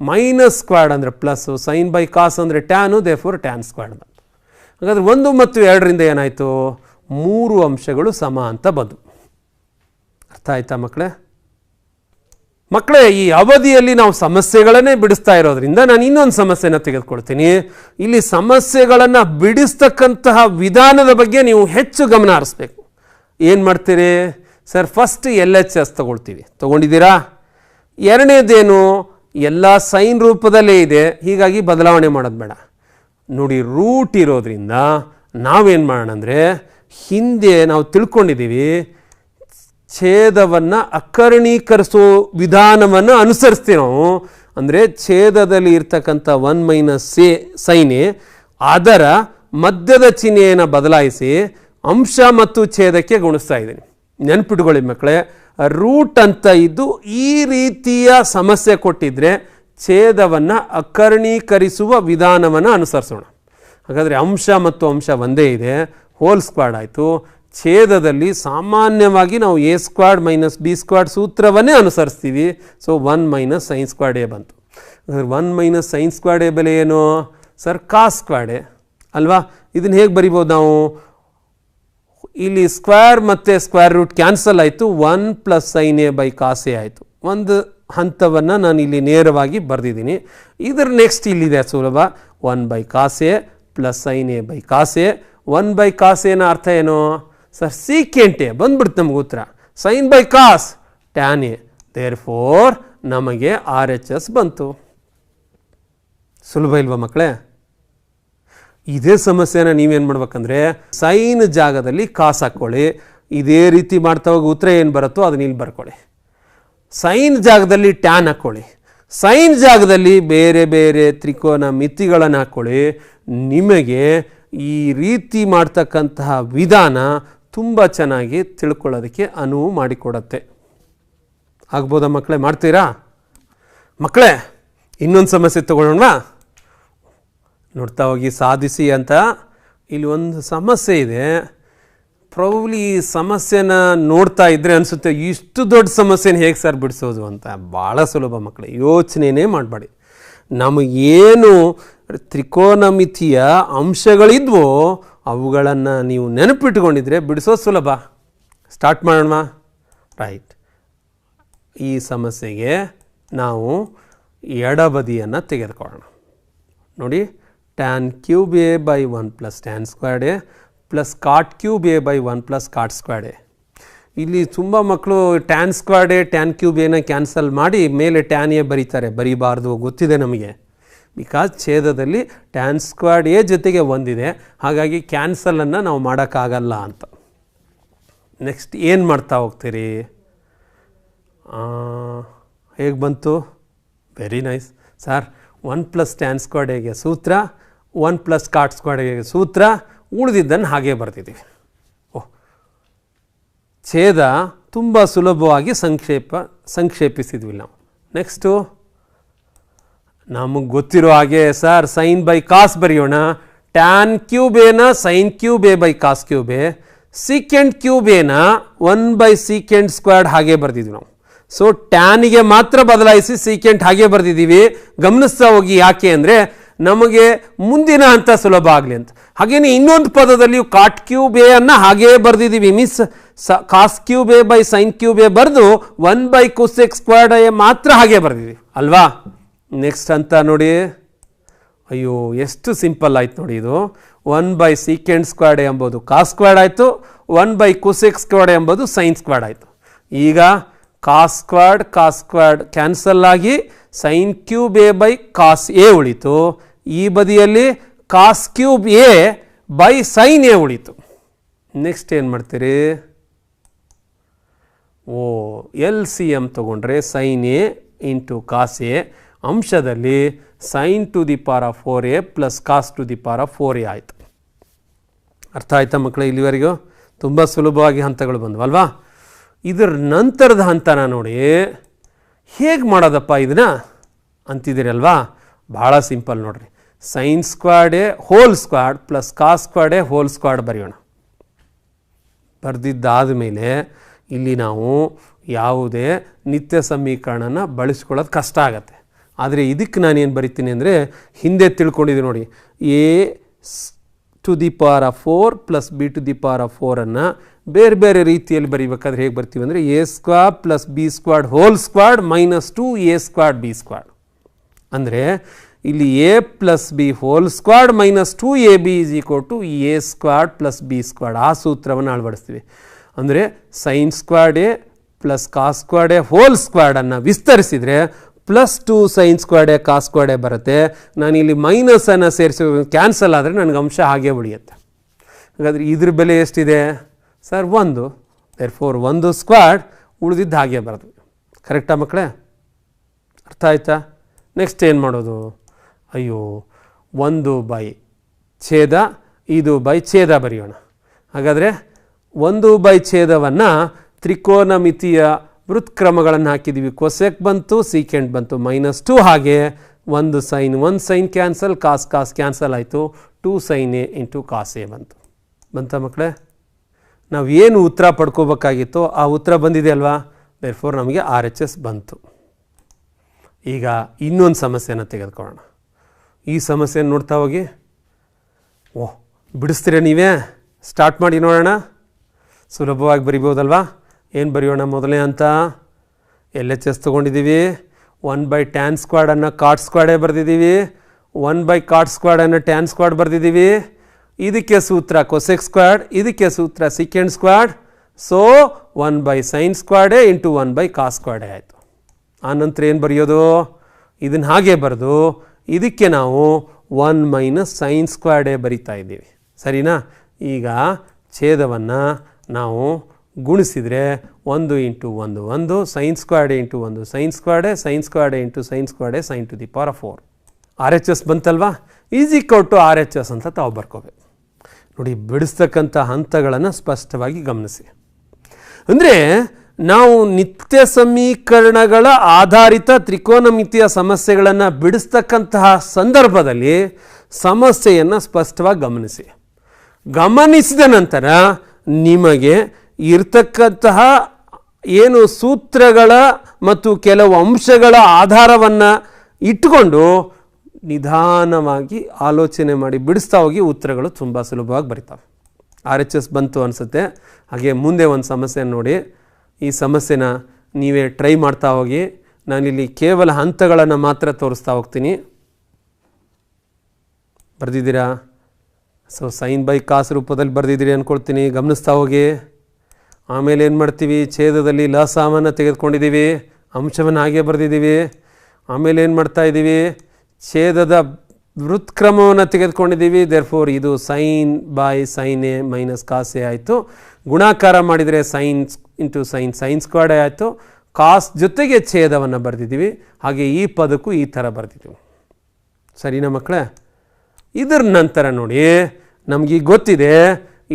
ಮೈನಸ್ ಸ್ಕ್ವಾಡ್ ಅಂದರೆ ಪ್ಲಸ್ಸು, ಸೈನ್ ಬೈ ಕಾಸ್ ಅಂದರೆ ಟ್ಯಾನು, ದೇರ್ಫೋರ್ ಟ್ಯಾನ್ ಸ್ಕ್ವಾಡ್ ಬಂತು. ಹಾಗಾದರೆ 1 ಮತ್ತು 2ರಿಂದ ಏನಾಯಿತು? 3 ಅಂಶಗಳು ಸಮ ಅಂತ ಬಂದು. ಅರ್ಥ ಆಯ್ತಾ ಮಕ್ಕಳೇ? ಮಕ್ಕಳೇ, ಈ ಅವಧಿಯಲ್ಲಿ ನಾವು ಸಮಸ್ಯೆಗಳನ್ನೇ ಬಿಡಿಸ್ತಾ ಇರೋದ್ರಿಂದ ನಾನು ಇನ್ನೊಂದು ಸಮಸ್ಯೆನ ತೆಗೆದುಕೊಳ್ತೀನಿ. ಇಲ್ಲಿ ಸಮಸ್ಯೆಗಳನ್ನು ಬಿಡಿಸ್ತಕ್ಕಂತಹ ವಿಧಾನದ ಬಗ್ಗೆ ನೀವು ಹೆಚ್ಚು ಗಮನ ಹರಿಸ್ಬೇಕು. ಏನು ಮಾಡ್ತೀರಿ ಸರ್? First LHS ತೊಗೊಂಡಿದ್ದೀರಾ? ಎರಡನೇದೇನು? ಎಲ್ಲ ಸೈನ್ ರೂಪದಲ್ಲೇ ಇದೆ, ಹೀಗಾಗಿ ಬದಲಾವಣೆ ಮಾಡೋದು ಬೇಡ. ನೋಡಿ, ರೂಟ್ ಇರೋದ್ರಿಂದ ನಾವೇನು ಮಾಡೋಣ ಅಂದರೆ ಹಿಂದೆ ನಾವು ತಿಳ್ಕೊಂಡಿದ್ದೀವಿ, ಛೇದವನ್ನು ಅಕರ್ಣೀಕರಿಸೋ ವಿಧಾನವನ್ನು ಅನುಸರಿಸ್ತೀವಿ ನಾವು. ಅಂದರೆ ಛೇದದಲ್ಲಿ ಇರ್ತಕ್ಕಂಥ 1 ಮೈನಸ್ ಸೈನ್ ಎ ಅದರ ಮಧ್ಯದ ಚಿಹ್ನೆಯನ್ನು ಬದಲಾಯಿಸಿ ಅಂಶ ಮತ್ತು ಛೇದಕ್ಕೆ ಗುಣಿಸ್ತಾ ಇದ್ದೀನಿ. ನೆನ್ಪಿಟ್ಕೊಳ್ಳಿ ಮಕ್ಕಳೇ, ರೂಟ್ ಅಂತ ಇದ್ದು ಈ ರೀತಿಯ ಸಮಸ್ಯೆ ಕೊಟ್ಟಿದ್ರೆ ಛೇದವನ್ನು ಅಕರ್ಣೀಕರಿಸುವ ವಿಧಾನವನ್ನು ಅನುಸರಿಸೋಣ. ಹಾಗಾದರೆ ಅಂಶ ಮತ್ತು ಅಂಶ ಒಂದೇ ಇದೆ, ಹೋಲ್ ಸ್ಕ್ವಾಡ್ ಆಯಿತು. ಛೇದದಲ್ಲಿ ಸಾಮಾನ್ಯವಾಗಿ ನಾವು A squared minus B squared ಸೂತ್ರವನ್ನೇ ಅನುಸರಿಸ್ತೀವಿ. So 1 minus sine squad A ಬಂತು. 1 ಮೈನಸ್ ಸೈನ್ ಸ್ಕ್ವಾಡ್ ಎ ಬೆಲೆ ಏನು ಸರ್? ಕಾಸ್ ಸ್ಕ್ವಾಡ್ ಎ ಅಲ್ವಾ? ಇದನ್ನು ಹೇಗೆ ಬರಿಬೋದು ನಾವು? ಇಲ್ಲಿ ಸ್ಕ್ವೇರ್ ಮತ್ತು ಸ್ಕ್ವೇರ್ ರೂಟ್ ಕ್ಯಾನ್ಸಲ್ ಆಯಿತು, 1 plus sine a by cos a ಆಯಿತು. ಒಂದು ಹಂತವನ್ನು ನಾನು ಇಲ್ಲಿ ನೇರವಾಗಿ ಬರೆದಿದ್ದೀನಿ. ಇದರ ನೆಕ್ಸ್ಟ್ ಇಲ್ಲಿದೆ ಸುಲಭ, 1 by cos a plus sine a by cos a. 1 by cos ಎನ ಅರ್ಥ ಏನು ಸರ್? ಸೀಕೆಂಟ್ ಎ ಬಂದ್ಬಿಡ್ತು ನಮ್ಗೆ ಉತ್ತರ. Sine by cos tan a, therefore ನಮಗೆ RHS ಬಂತು. ಸುಲಭ ಇಲ್ವಾ ಮಕ್ಕಳೇ? ಇದೇ ಸಮಸ್ಯೆನ ನೀವೇನು ಮಾಡ್ಬೇಕಂದ್ರೆ ಸೈನ್ ಜಾಗದಲ್ಲಿ ಕಾಸ್ ಹಾಕ್ಕೊಳ್ಳಿ. ಇದೇ ರೀತಿ ಮಾಡ್ತಾ ಹೋಗಿ ಉತ್ತರ ಏನು ಬರುತ್ತೋ ಅದನ್ನ ಇಲ್ಲಿ ಬರ್ಕೊಳ್ಳಿ. ಸೈನ್ ಜಾಗದಲ್ಲಿ ಟ್ಯಾನ್ ಹಾಕ್ಕೊಳ್ಳಿ, ಸೈನ್ ಜಾಗದಲ್ಲಿ ಬೇರೆ ಬೇರೆ ತ್ರಿಕೋನ ಮಿತಿಗಳನ್ನು ಹಾಕ್ಕೊಳ್ಳಿ. ನಿಮಗೆ ಈ ರೀತಿ ಮಾಡ್ತಕ್ಕಂತಹ ವಿಧಾನ ತುಂಬ ಚೆನ್ನಾಗಿ ತಿಳ್ಕೊಳ್ಳೋದಕ್ಕೆ ಅನುವು ಮಾಡಿಕೊಡತ್ತೆ. ಆಗ್ಬೋದಾ ಮಕ್ಕಳೇ? ಮಾಡ್ತೀರಾ ಮಕ್ಕಳೇ? ಇನ್ನೊಂದು ಸಮಸ್ಯೆ ತಗೊಳ್ಳೋಣವಾ? ನೋಡ್ತಾ ಹೋಗಿ. ಸಾಧಿಸಿ ಅಂತ ಇಲ್ಲಿ ಒಂದು ಸಮಸ್ಯೆ ಇದೆ. ಪ್ರಾಬಬ್ಲಿ ಈ ಸಮಸ್ಯೆನ ನೋಡ್ತಾ ಇದ್ದರೆ ಅನಿಸುತ್ತೆ ಇಷ್ಟು ದೊಡ್ಡ ಸಮಸ್ಯೆನ ಹೇಗೆ ಸರ್ ಬಿಡಿಸೋದು ಅಂತ. ಭಾಳ ಸುಲಭ ಮಕ್ಕಳೇ, ಯೋಚನೆನೇ ಮಾಡಬೇಡಿ. ನಮಗೇನು ತ್ರಿಕೋನಮಿತಿಯ ಅಂಶಗಳಿದ್ವೋ ಅವುಗಳನ್ನು ನೀವು ನೆನಪಿಟ್ಕೊಂಡಿದ್ರೆ ಬಿಡಿಸೋದು ಸುಲಭ. ಸ್ಟಾರ್ಟ್ ಮಾಡೋಣ. ರೈಟ್, ಈ ಸಮಸ್ಯೆಗೆ ನಾವು ಎಡಬದಿಯನ್ನು ತೆಗೆದುಕೊಳ್ಳೋಣ. ನೋಡಿ, tan cube A by 1 plus tan squared a plus cot cube A by 1 plus cot squared a. ಇಲ್ಲಿ ತುಂಬ ಮಕ್ಕಳು tan squared a tan cube ಎನ ಕ್ಯಾನ್ಸಲ್ ಮಾಡಿ ಮೇಲೆ ಟ್ಯಾನ್ ಎ ಬರೀತಾರೆ. ಬರೀಬಾರ್ದು, ಗೊತ್ತಿದೆ ನಮಗೆ. ಬಿಕಾಸ್ ಛೇದದಲ್ಲಿ ಟ್ಯಾನ್ ಸ್ಕ್ವೇರ್ಡ್ ಎ ಜೊತೆಗೆ ಒಂದಿದೆ, ಹಾಗಾಗಿ ಕ್ಯಾನ್ಸಲನ್ನು ನಾವು ಮಾಡೋಕ್ಕಾಗಲ್ಲ ಅಂತ. ನೆಕ್ಸ್ಟ್ ಏನು ಮಾಡ್ತಾ ಹೋಗ್ತೀರಿ? ಹೇಗೆ ಬಂತು? Very nice sir. 1 plus tan squared ಎಗೆ ಸೂತ್ರ, 1 ಪ್ಲಸ್ ಕಾಟ್ ಸ್ಕ್ವೇರ್ಡ್ ಎಗೆ ಸೂತ್ರ, ಉಳಿದಿದ್ದನ್ನು ಹಾಗೆ ಬರ್ತಿದ್ದೀವಿ. ಓಹ್, ಛೇದ ತುಂಬ ಸುಲಭವಾಗಿ ಸಂಕ್ಷೇಪಿಸಿದ್ವಿ ನಾವು. ನೆಕ್ಸ್ಟು ನಮಗೆ ಗೊತ್ತಿರೋ ಹಾಗೆ ಸರ್ ಸೈನ್ ಬೈ ಕಾಸ್ ಬರೆಯೋಣ. ಟ್ಯಾನ್ ಕ್ಯೂಬ್ ಎನ sine cube A by cos cube a, secant cube ಎನ 1 ಬೈ ಸೀಕೆಂಟ್ ಸ್ಕ್ವೇರ್ಡ್ ಹಾಗೆ ಬರ್ತಿದ್ವಿ ನಾವು. ಸೊ ಟ್ಯಾನಿಗೆ ಮಾತ್ರ ಬದಲಾಯಿಸಿ ಸೀಕೆಂಟ್ ಹಾಗೆ ಬರ್ತಿದ್ದೀವಿ. ಗಮನಿಸ್ತಾ ಹೋಗಿ, ಯಾಕೆ ಅಂದರೆ ನಮಗೆ ಮುಂದಿನ ಹಂತ ಸುಲಭ ಆಗಲಿ ಅಂತ. ಹಾಗೇನೆ ಇನ್ನೊಂದು ಪದದಲ್ಲಿ ಕಾಟ್ ಕ್ಯೂಬ್ ಎ ಅನ್ನು ಹಾಗೇ ಬರೆದಿದ್ದೀವಿ. Means cos cube A by sine cube A ಬರೆದು 1 ಬೈ ಕೊಸೆಕ್ ಸ್ಕ್ವೇರ್ಡ್ ಎ ಮಾತ್ರ ಹಾಗೆ ಬರ್ದಿದ್ದೀವಿ ಅಲ್ವಾ? ನೆಕ್ಸ್ಟ್ ಅಂತ ನೋಡಿ, ಅಯ್ಯೋ ಎಷ್ಟು ಸಿಂಪಲ್ ಆಯ್ತು ನೋಡಿ. ಇದು 1 ಬೈ ಸೀಕೆಂಟ್ ಸ್ಕ್ವೇರ್ಡ್ ಎ ಎಂಬುದು ಕಾಸ್ ಸ್ಕ್ವೇರ್ಡ್ ಆಯಿತು, 1 ಬೈ ಕೊಸೆಕ್ ಸ್ಕ್ವೇರ್ಡ್ ಎಂಬುದು ಸೈನ್ ಸ್ಕ್ವೇರ್ಡ್ ಆಯಿತು. ಈಗ ಕಾಸ್ ಸ್ಕ್ವೇರ್ಡ್ ಕ್ಯಾನ್ಸಲ್ ಆಗಿ sine cube A by cos A ಉಳಿತು, ಈ ಬದಿಯಲ್ಲಿ cos cube A by sine A ಉಳಿತು. ನೆಕ್ಸ್ಟ್ ಏನು ಮಾಡ್ತೀರಿ, ಎಲ್ ಸಿ ಎಮ್ ತೊಗೊಂಡ್ರೆ sine A into cos A, ಅಂಶದಲ್ಲಿ sine to the power of 4a plus cos to the power of 4a ಆಯಿತು. ಅರ್ಥ ಆಯ್ತಾ ಮಕ್ಕಳೇ? ಇಲ್ಲಿವರೆಗೂ ತುಂಬ ಸುಲಭವಾಗಿ ಹಂತಗಳು ಬಂದವಲ್ವಾ? ಇದರ ನಂತರದ ಹಂತನ ನೋಡಿ ಹೇಗೆ ಮಾಡೋದಪ್ಪ ಇದನ್ನು ಅಂತಿದ್ದೀರಲ್ವಾ? ಭಾಳ ಸಿಂಪಲ್ ನೋಡ್ರಿ. Sine squad a whole square plus cos squad a whole square ಬರೆಯೋಣ. ಬರೆದಿದ್ದಾದ ಮೇಲೆ ಇಲ್ಲಿ ನಾವು ಯಾವುದೇ ನಿತ್ಯ ಸಮೀಕರಣನ ಬಳಸ್ಕೊಳ್ಳೋದು ಕಷ್ಟ ಆಗತ್ತೆ. ಆದರೆ ಇದಕ್ಕೆ ನಾನೇನು ಬರಿತೀನಿ ಅಂದರೆ ಹಿಂದೆ ತಿಳ್ಕೊಂಡಿದ್ದೀನಿ ನೋಡಿ, a to the power of 4 plus b to the power of 4 ಬೇರೆ ಬೇರೆ ರೀತಿಯಲ್ಲಿ ಬರೀಬೇಕಾದ್ರೆ ಹೇಗೆ ಬರ್ತೀವಿ ಅಂದರೆ a squared plus b squared whole squared minus 2a squared b squared. ಅಂದರೆ ಇಲ್ಲಿ a plus b whole squared minus 2ab is equal to a squared plus b squared. ಆ ಸೂತ್ರವನ್ನು ಅಳವಡಿಸ್ತೀವಿ. ಅಂದರೆ sine squad a plus cos squad a whole ಸ್ಕ್ವಾಡನ್ನು ವಿಸ್ತರಿಸಿದರೆ plus 2 sign squad a cos squad a ಬರುತ್ತೆ. ನಾನಿಲ್ಲಿ ಮೈನಸನ್ನು ಸೇರಿಸಿ ಕ್ಯಾನ್ಸಲ್ ಆದರೆ ನನಗೆ ಅಂಶ ಹಾಗೆ ಉಳಿಯುತ್ತೆ. ಹಾಗಾದರೆ ಇದ್ರ ಬೆಲೆ ಎಷ್ಟಿದೆ ಸರ್? 1. ದೇರ್ಫೋರ್ 1 ಸ್ಕ್ವಾಡ್ ಉಳಿದಿದ್ದು ಹಾಗೆ ಬರೋದು. ಕರೆಕ್ಟಾ ಮಕ್ಕಳೇ? ಅರ್ಥ ಆಯ್ತಾ? ನೆಕ್ಸ್ಟ್ ಏನು ಮಾಡೋದು? ಅಯ್ಯೋ 1 ಬೈ ಛೇದ, ಇದು ಬೈ ಛೇದ ಬರೆಯೋಣ. ಹಾಗಾದರೆ 1 ಬೈ ಛೇದವನ್ನು ತ್ರಿಕೋನಮಿತಿಯ ವೃತ್ಕ್ರಮಗಳನ್ನು ಹಾಕಿದ್ದೀವಿ. ಕೊಸೆಕ್ ಬಂತು, ಸೀಕೆಂಡ್ ಬಂತು, -2 ಹಾಗೆ 1 ಸೈನ್ ಕ್ಯಾನ್ಸಲ್, ಕಾಸ್ ಕ್ಯಾನ್ಸಲ್ ಆಯಿತು, 2 sine A into cos a ಬಂತ ಮಕ್ಕಳೇ? ನಾವು ಏನು ಉತ್ತರ ಪಡ್ಕೋಬೇಕಾಗಿತ್ತೋ ಆ ಉತ್ತರ ಬಂದಿದೆ ಅಲ್ವಾ? ದೇರ್ಫೋರ್ ನಮಗೆ RHS ಬಂತು. ಈಗ ಇನ್ನೊಂದು ಸಮಸ್ಯೆನ ತೆಗೆದುಕೊಳ್ಳೋಣ. ಈ ಸಮಸ್ಯೆಯನ್ನು ನೋಡ್ತಾ ಹೋಗಿ. ಬಿಡಿಸ್ತೀರಾ ನೀವೇ? ಸ್ಟಾರ್ಟ್ ಮಾಡಿ ನೋಡೋಣ. ಸುಲಭವಾಗಿ ಬರಿಬೋದಲ್ವಾ? ಏನು ಬರೆಯೋಣ? ಮೊದಲನೇ ಅಂತ LHS ತೊಗೊಂಡಿದ್ದೀವಿ. 1 ಬೈ ಟ್ಯಾನ್ ಸ್ಕ್ವಾಡನ್ನು ಕಾಟ್ ಸ್ಕ್ವಾಡೇ ಬರೆದಿದ್ದೀವಿ. 1 ಬೈ ಕಾಟ್ ಸ್ಕ್ವಾಡನ್ನು ಟ್ಯಾನ್ ಸ್ಕ್ವಾಡ್ ಬರೆದಿದ್ದೀವಿ. ಇದಕ್ಕೆ ಸೂತ್ರ ಕೊಸೆಕ್ ಸ್ಕ್ವಾಡ್, ಇದಕ್ಕೆ ಸೂತ್ರ secant squared. So 1 by sine ಸ್ಕ್ವಾಡೇ ಇಂಟು 1 ಬೈ ಕಾಸ್ ಸ್ಕ್ವಾಡೇ ಆಯಿತು. ಆನಂತರ ಏನು ಬರೆಯೋದು? ಇದನ್ನು ಹಾಗೆ ಬರೆದು ಇದಕ್ಕೆ ನಾವು 1 ಮೈನಸ್ ಸೈನ್ ಸ್ಕ್ವಾಡೇ ಬರಿತಾ ಇದ್ದೀವಿ. ಸರಿನಾ? ಈಗ ಛೇದವನ್ನು ನಾವು ಗುಣಿಸಿದರೆ 1 ಇಂಟು 1 1 ಸೈನ್ ಸ್ಕ್ವಾಡೆ ಇಂಟು 1 ಸೈನ್ ಸ್ಕ್ವಾಡೆ ಇಂಟು ಸೈನ್ ಸ್ಕ್ವಾಡೆ sine to the power of 4. RHS ಬಂತಲ್ವಾ? ಈಸ್ ಈಕ್ವಲ್ ಟು RHS ಅಂತ ತಾವು ಬರ್ಕೋಬೇಕು. ನೋಡಿ, ಬಿಡಿಸ್ತಕ್ಕಂಥ ಹಂತಗಳನ್ನು ಸ್ಪಷ್ಟವಾಗಿ ಗಮನಿಸಿ. ಅಂದರೆ ನಾವು ನಿತ್ಯ ಸಮೀಕರಣಗಳ ಆಧಾರಿತ ತ್ರಿಕೋನಮಿತಿಯ ಸಮಸ್ಯೆಗಳನ್ನು ಬಿಡಿಸ್ತಕ್ಕಂತಹ ಸಂದರ್ಭದಲ್ಲಿ ಸಮಸ್ಯೆಯನ್ನು ಸ್ಪಷ್ಟವಾಗಿ ಗಮನಿಸಿ. ಗಮನಿಸಿದ ನಂತರ ನಿಮಗೆ ಇರ್ತಕ್ಕಂತಹ ಏನು ಸೂತ್ರಗಳ ಮತ್ತು ಕೆಲವು ಅಂಶಗಳ ಆಧಾರವನ್ನು ಇಟ್ಟುಕೊಂಡು ನಿಧಾನವಾಗಿ ಆಲೋಚನೆ ಮಾಡಿ ಬಿಡಿಸ್ತಾ ಹೋಗಿ ಉತ್ತರಗಳು ತುಂಬ ಸುಲಭವಾಗಿ ಬರೀತವೆ. RHS ಬಂತು ಅನಿಸುತ್ತೆ. ಹಾಗೆ ಮುಂದೆ ಒಂದು ಸಮಸ್ಯೆಯನ್ನು ನೋಡಿ. ಈ ಸಮಸ್ಯೆನ ನೀವೇ ಟ್ರೈ ಮಾಡ್ತಾ ಹೋಗಿ. ನಾನಿಲ್ಲಿ ಕೇವಲ ಹಂತಗಳನ್ನು ಮಾತ್ರ ತೋರಿಸ್ತಾ ಹೋಗ್ತೀನಿ. ಬರೆದಿದ್ದೀರಾ? ಸೊ ಸೈನ್ ಬೈ ಕಾಸ್ ರೂಪದಲ್ಲಿ ಬರೆದಿದ್ದೀರಿ ಅಂದ್ಕೊಳ್ತೀನಿ. ಗಮನಿಸ್ತಾ ಹೋಗಿ. ಆಮೇಲೆ ಏನು ಮಾಡ್ತೀವಿ? ಛೇದದಲ್ಲಿ ಲಸಾವನ್ನು ತೆಗೆದುಕೊಂಡಿದ್ದೀವಿ, ಅಂಶವನ್ನು ಹಾಗೆ ಬರೆದಿದ್ದೀವಿ. ಆಮೇಲೆ ಏನು ಮಾಡ್ತಾ ಇದ್ದೀವಿ? ಛೇದದ ವೃತ್ಕ್ರಮವನ್ನು ತೆಗೆದುಕೊಂಡಿದ್ದೀವಿ. ದೇರ್ಫೋರ್ ಇದು sine by sine a minus cos a ಆಯಿತು. ಗುಣಾಕಾರ ಮಾಡಿದರೆ ಸೈನ್ ಇಂಟು ಸೈನ್ ಸ್ಕ್ವಾಡ್ ಆಯಿತು. ಕಾಸ್ ಜೊತೆಗೆ ಛೇದವನ್ನು ಬರೆದಿದ್ದೀವಿ. ಹಾಗೆ ಈ ಪದಕ್ಕೂ ಈ ಥರ ಬರೆದಿದ್ದೀವಿ. ಸರಿನಾ ಮಕ್ಕಳೇ? ಇದರ ನಂತರ ನೋಡಿ, ನಮಗೀಗ ಗೊತ್ತಿದೆ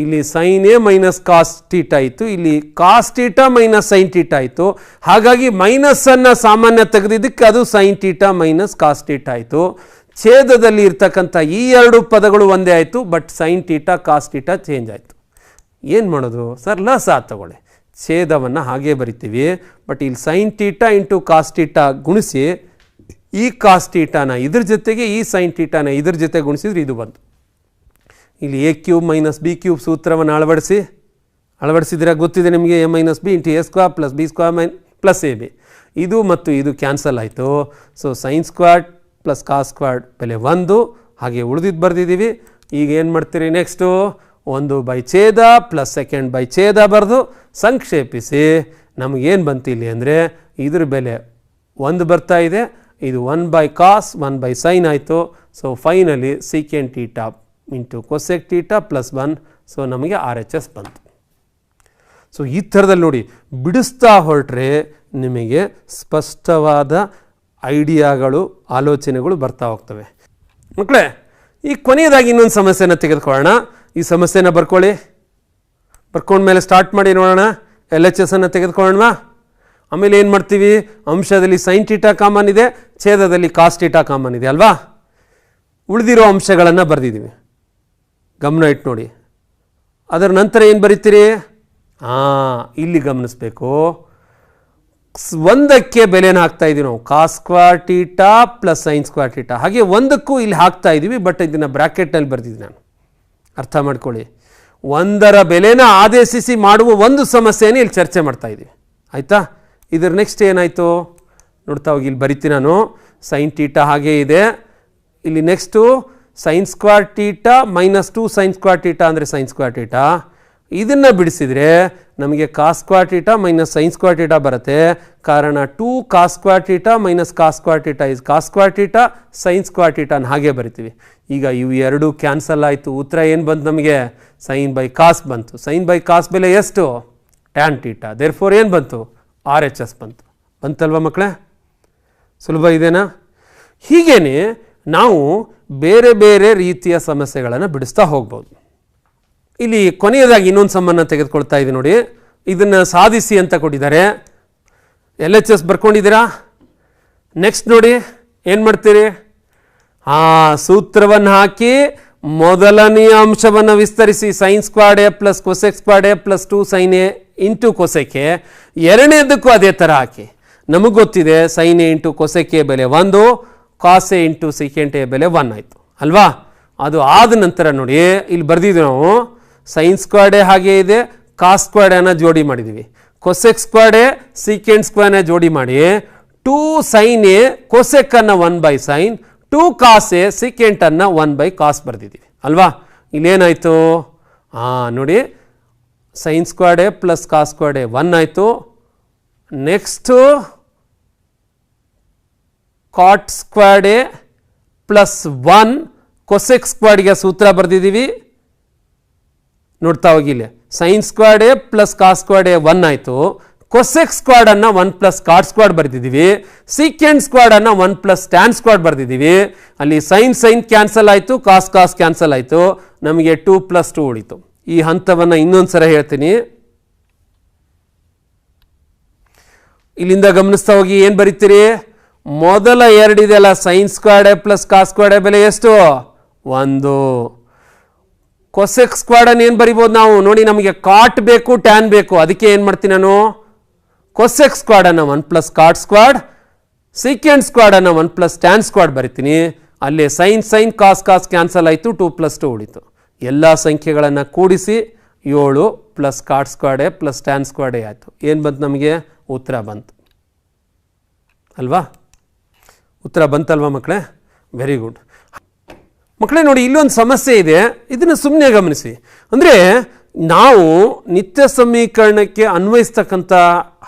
ಇಲ್ಲಿ sine a minus cos theta ಇತ್ತು, ಇಲ್ಲಿ cos theta minus sine theta ಇತ್ತು. ಹಾಗಾಗಿ ಮೈನಸ್ಸನ್ನು ಸಾಮಾನ್ಯ ತೆಗೆದಿದ್ದಕ್ಕೆ ಅದು sine theta minus cos theta ಆಯಿತು. ಛೇದದಲ್ಲಿ ಇರ್ತಕ್ಕಂಥ ಈ ಎರಡು ಪದಗಳು ಒಂದೇ ಆಯಿತು, but sine theta cos theta change ಆಯಿತು. ಏನು ಮಾಡೋದು ಸರ್? ಲಸ ತಗೊಳ್ಳಿ. ಛೇದವನ್ನು ಹಾಗೆ ಬರಿತೀವಿ, ಬಟ್ ಇಲ್ಲಿ sine theta into cos theta ಗುಣಿಸಿ ಈ ಕಾಸ್ ಟೀಟಾನ ಇದ್ರ ಜೊತೆಗೆ ಈ ಸೈನ್ ಟೀಟಾನ ಇದ್ರ ಜೊತೆ ಗುಣಿಸಿದ್ರೆ ಇದು ಬಂತು. ಇಲ್ಲಿ a cube minus b cube ಸೂತ್ರವನ್ನು ಅಳವಡಿಸಿದ್ರೆ ಗೊತ್ತಿದೆ ನಿಮಗೆ. A minus b into a square plus b square plus a b. ಇದು ಮತ್ತು ಇದು ಕ್ಯಾನ್ಸಲ್ ಆಯಿತು. So sine squared plus cos squared ಬೆಲೆ 1. ಹಾಗೆ ಉಳಿದಿದ್ದು ಬರೆದಿದ್ದೀವಿ. ಈಗ ಏನು ಮಾಡ್ತೀರಿ? ನೆಕ್ಸ್ಟು 1 ಬೈ ಛೇದ ಪ್ಲಸ್ ಸೆಕೆಂಡ್ ಬೈ ಛೇದ ಬರೆದು ಸಂಕ್ಷೇಪಿಸಿ ನಮಗೇನು ಬಂತು ಇಲ್ಲಿ ಅಂದರೆ ಇದ್ರ ಬೆಲೆ 1 ಬರ್ತಾ ಇದೆ, ಇದು 1/cos 1/sin ಆಯಿತು. So finally secant theta into cosec theta plus 1. So ನಮಗೆ RHS ಬಂತು. ಸೊ ಈ ಥರದಲ್ಲಿ ನೋಡಿ ಬಿಡಿಸ್ತಾ ಹೊರಟ್ರೆ ನಿಮಗೆ ಸ್ಪಷ್ಟವಾದ ಐಡಿಯಾಗಳು ಆಲೋಚನೆಗಳು ಬರ್ತಾ ಹೋಗ್ತವೆ. ಮಕ್ಕಳೇ, ಈ ಕೊನೆಯದಾಗಿ ಇನ್ನೊಂದು ಸಮಸ್ಯೆನ ತೆಗೆದುಕೊಳ್ಳೋಣ. ಈ ಸಮಸ್ಯೆನ ಬರ್ಕೊಂಡ್ಮೇಲೆ ಸ್ಟಾರ್ಟ್ ಮಾಡಿ ನೋಡೋಣ. LHS ಅನ್ನು ತೆಗೆದುಕೊಳ್ಳೋಣ. ಆಮೇಲೆ ಏನು ಮಾಡ್ತೀವಿ, ಅಂಶದಲ್ಲಿ ಸೈನ್ ಥೀಟಾ ಕಾಮನ್ ಇದೆ, ಛೇದದಲ್ಲಿ ಕಾಸ್ ಥೀಟಾ ಕಾಮನ್ ಇದೆ ಅಲ್ವಾ. ಉಳಿದಿರೋ ಅಂಶಗಳನ್ನು ಬರೆದಿದ್ದೀವಿ, ಗಮನ ಇಟ್ಟು ನೋಡಿ. ಅದರ ನಂತರ ಏನು ಬರೀತೀರಿ, ಇಲ್ಲಿ ಗಮನಿಸಬೇಕು, ಒಂದಕ್ಕೆ ಬೆಲೆನ ಹಾಕ್ತಾ ಇದ್ದೀವಿ ನಾವು, cos square theta plus sine square theta. ಹಾಗೆ ಒಂದಕ್ಕೂ ಇಲ್ಲಿ ಹಾಕ್ತಾ ಇದ್ದೀವಿ, ಬಟ್ ಇದನ್ನು ಬ್ರ್ಯಾಕೆಟ್ನಲ್ಲಿ ಬರೆದಿದ್ದೀನಿ ನಾನು, ಅರ್ಥ ಮಾಡ್ಕೊಳ್ಳಿ. ಒಂದರ ಬೆಲೆನ ಆದೇಶಿಸಿ ಮಾಡುವ ಒಂದು ಸಮಸ್ಯೆಯನ್ನು ಇಲ್ಲಿ ಚರ್ಚೆ ಮಾಡ್ತಾ ಇದ್ದೀವಿ, ಆಯಿತಾ. ಇದರ ನೆಕ್ಸ್ಟ್ ಏನಾಯಿತು ನೋಡ್ತಾ ಹೋಗಿ, ಇಲ್ಲಿ ಬರಿತೀನಿ ನಾನು. ಸೈನ್ ಥೀಟಾ ಹಾಗೇ ಇದೆ, ಇಲ್ಲಿ next sine square theta minus 2 sine square theta ಅಂದರೆ ಸೈನ್ ಸ್ಕ್ವೇರ್ ಥೀಟಾ. ಇದನ್ನು ಬಿಡಿಸಿದರೆ ನಮಗೆ cos square theta minus sine square theta ಬರುತ್ತೆ. ಕಾರಣ 2 cos square theta minus cos square theta is cos square theta, sine square ಥೀಟಾನ ಹಾಗೆ ಬರಿತೀವಿ. ಈಗ ಇವು ಎರಡು ಕ್ಯಾನ್ಸಲ್ ಆಯಿತು. ಉತ್ತರ ಏನು ಬಂತು ನಮಗೆ, ಸೈನ್ ಬೈ ಕಾಸ್ ಬಂತು. ಸೈನ್ ಬೈ ಕಾಸ್ ಬೆಲೆ ಎಷ್ಟು, ಟ್ಯಾನ್ ಥೀಟಾ. ದೇರ್ಫೋರ್ ಏನು ಬಂತು, RHS ಬಂತಲ್ವ ಮಕ್ಕಳೇ. ಸುಲಭ ಇದೆನಾ. ಹೀಗೇನೆ ನಾವು ಬೇರೆ ಬೇರೆ ರೀತಿಯ ಸಮಸ್ಯೆಗಳನ್ನು ಬಿಡಿಸ್ತಾ ಹೋಗ್ಬೋದು. ಇಲ್ಲಿ ಕೊನೆಯದಾಗಿ ಇನ್ನೊಂದು ಸಮ್ಮನ್ನು ತೆಗೆದುಕೊಳ್ತಾ ಇದ್ದೀವಿ ನೋಡಿ. ಇದನ್ನು ಸಾಧಿಸಿ ಅಂತ ಕೊಟ್ಟಿದ್ದಾರೆ, LHS ಬರ್ಕೊಂಡಿದ್ದೀರಾ. ನೆಕ್ಸ್ಟ್ ನೋಡಿ ಏನು ಮಾಡ್ತೀರಿ, ಸೂತ್ರವನ್ನು ಹಾಕಿ ಮೊದಲನೆಯ ಅಂಶವನ್ನು ವಿಸ್ತರಿಸಿ sine squared a plus cosec squared a plus 2 sine A into ಕೊಸೆಕೆ. ಎರಡನೇದಕ್ಕೂ ಅದೇ ಥರ ಹಾಕಿ. ನಮಗೆ ಗೊತ್ತಿದೆ ಸೈನ್ ಎ ಇಂಟು ಕೊಸೆಕೆ ಬೆಲೆ 1, cos a into secant a ಬೆಲೆ 1 ಆಯಿತು ಅಲ್ವಾ. ಅದು ಆದ ನಂತರ ನೋಡಿ ಇಲ್ಲಿ ಬರೆದಿದ್ವಿ ನಾವು, ಸೈನ್ ಸ್ಕ್ವೇರ್ಡ್ ಎ ಹಾಗೆ ಇದೆ, ಕಾಸ್ ಸ್ಕ್ವೇರ್ಡ್ ಎನ ಜೋಡಿ ಮಾಡಿದ್ದೀವಿ, ಕೊಸೆಕ್ ಸ್ಕ್ವೇರ್ಡ್ ಎ ಸೀಕೆಂಡ್ ಸ್ಕ್ವೇರ್ನ ಜೋಡಿ ಮಾಡಿ 2 ಸೈನ್ ಎ ಕೊಸೆಕನ್ನು 1/sin, 2 ಕಾಸ್ ಎ ಸೀಕೆಂಟನ್ನು 1/cos ಬರೆದಿದ್ದೀವಿ ಅಲ್ವಾ. ಇಲ್ಲೇನಾಯಿತು, ನೋಡಿ sine squared a plus cos squared a 1 ಆಯಿತು. Next cot squared a plus 1 cosec ಸ್ಕ್ವೇರ್ಡ್ಗೆ ಸೂತ್ರ ಬರೆದಿದ್ದೀವಿ. ನೋಡ್ತಾ ಹೋಗಿಲ್ಲ, sine squared a plus cos squared a 1 ಆಯಿತು. ಕೊಸೆಕ್ ಸ್ಕ್ವೇರ್ಡ್ ಅನ್ನು 1 ಪ್ಲಸ್ ಕಾಟ್ ಸ್ಕ್ವೇರ್ಡ್ ಬರೆದಿದ್ದೀವಿ. ಸೀಕೆಂಡ್ ಸ್ಕ್ವೇರ್ಡ್ ಅನ್ನು 1 ಪ್ಲಸ್ ಟ್ಯಾನ್ ಸ್ಕ್ವೇರ್ಡ್ ಬರೆದಿದ್ದೀವಿ. ಅಲ್ಲಿ ಸೈನ್ ಸೈನ್ ಕ್ಯಾನ್ಸಲ್ ಆಯಿತು, ಕಾಸ್ ಕಾಸ್ ಕ್ಯಾನ್ಸಲ್ ಆಯಿತು, ನಮಗೆ 2 + 2 ಉಳಿತು. ಈ ಹಂತವನ್ನು ಇನ್ನೊಂದು ಸಲ ಹೇಳ್ತೀನಿ. ಇಲ್ಲಿಂದ ಗಮನಿಸ್ತಾ ಹೋಗಿ ಏನು ಬರೀತೀರಿ, ಮೊದಲ ಎರಡಿದೆಯಲ್ಲ sine squared a plus cos squared a ಬೆಲೆ ಎಷ್ಟು, 1. ಕೊಸೆಕ್ ಸ್ಕ್ವೇರ್ಡ್ ಅನ್ನು ಏನು ಬರಿಬೋದು ನಾವು ನೋಡಿ, ನಮಗೆ ಕಾಟ್ ಬೇಕು ಟ್ಯಾನ್ ಬೇಕು, ಅದಕ್ಕೆ ಏನು ಮಾಡ್ತೀನಿ ನಾನು, ಕೊಸೆಕ್ ಸ್ಕ್ವೇರ್ಡ್ ಅನ್ನು 1 plus cot squared, secant squared ಅನ್ನು 1 ಪ್ಲಸ್ ಟ್ಯಾನ್ ಸ್ಕ್ವೇರ್ಡ್ ಬರಿತೀನಿ. ಅಲ್ಲಿ sine sine cos cos cancel ಆಯಿತು, 2 + 2 ಉಳಿತು. ಎಲ್ಲ ಸಂಖ್ಯೆಗಳನ್ನು ಕೂಡಿಸಿ 7 plus cot squared a plus tan squared a ಆಯಿತು. ಏನು ಬಂತು ನಮಗೆ, ಉತ್ತರ ಬಂತು ಅಲ್ವಾ. ಉತ್ತರ ಬಂತಲ್ವಾ ಮಕ್ಕಳೇ, ವೆರಿ ಗುಡ್. ಮಕ್ಕಳೇ ನೋಡಿ, ಇಲ್ಲೊಂದು ಸಮಸ್ಯೆ ಇದೆ, ಇದನ್ನು ಸುಮ್ಮನೆ ಗಮನಿಸಿ. ಅಂದರೆ ನಾವು ನಿತ್ಯ ಸಮೀಕರಣಕ್ಕೆ ಅನ್ವಯಿಸ್ತಕ್ಕಂಥ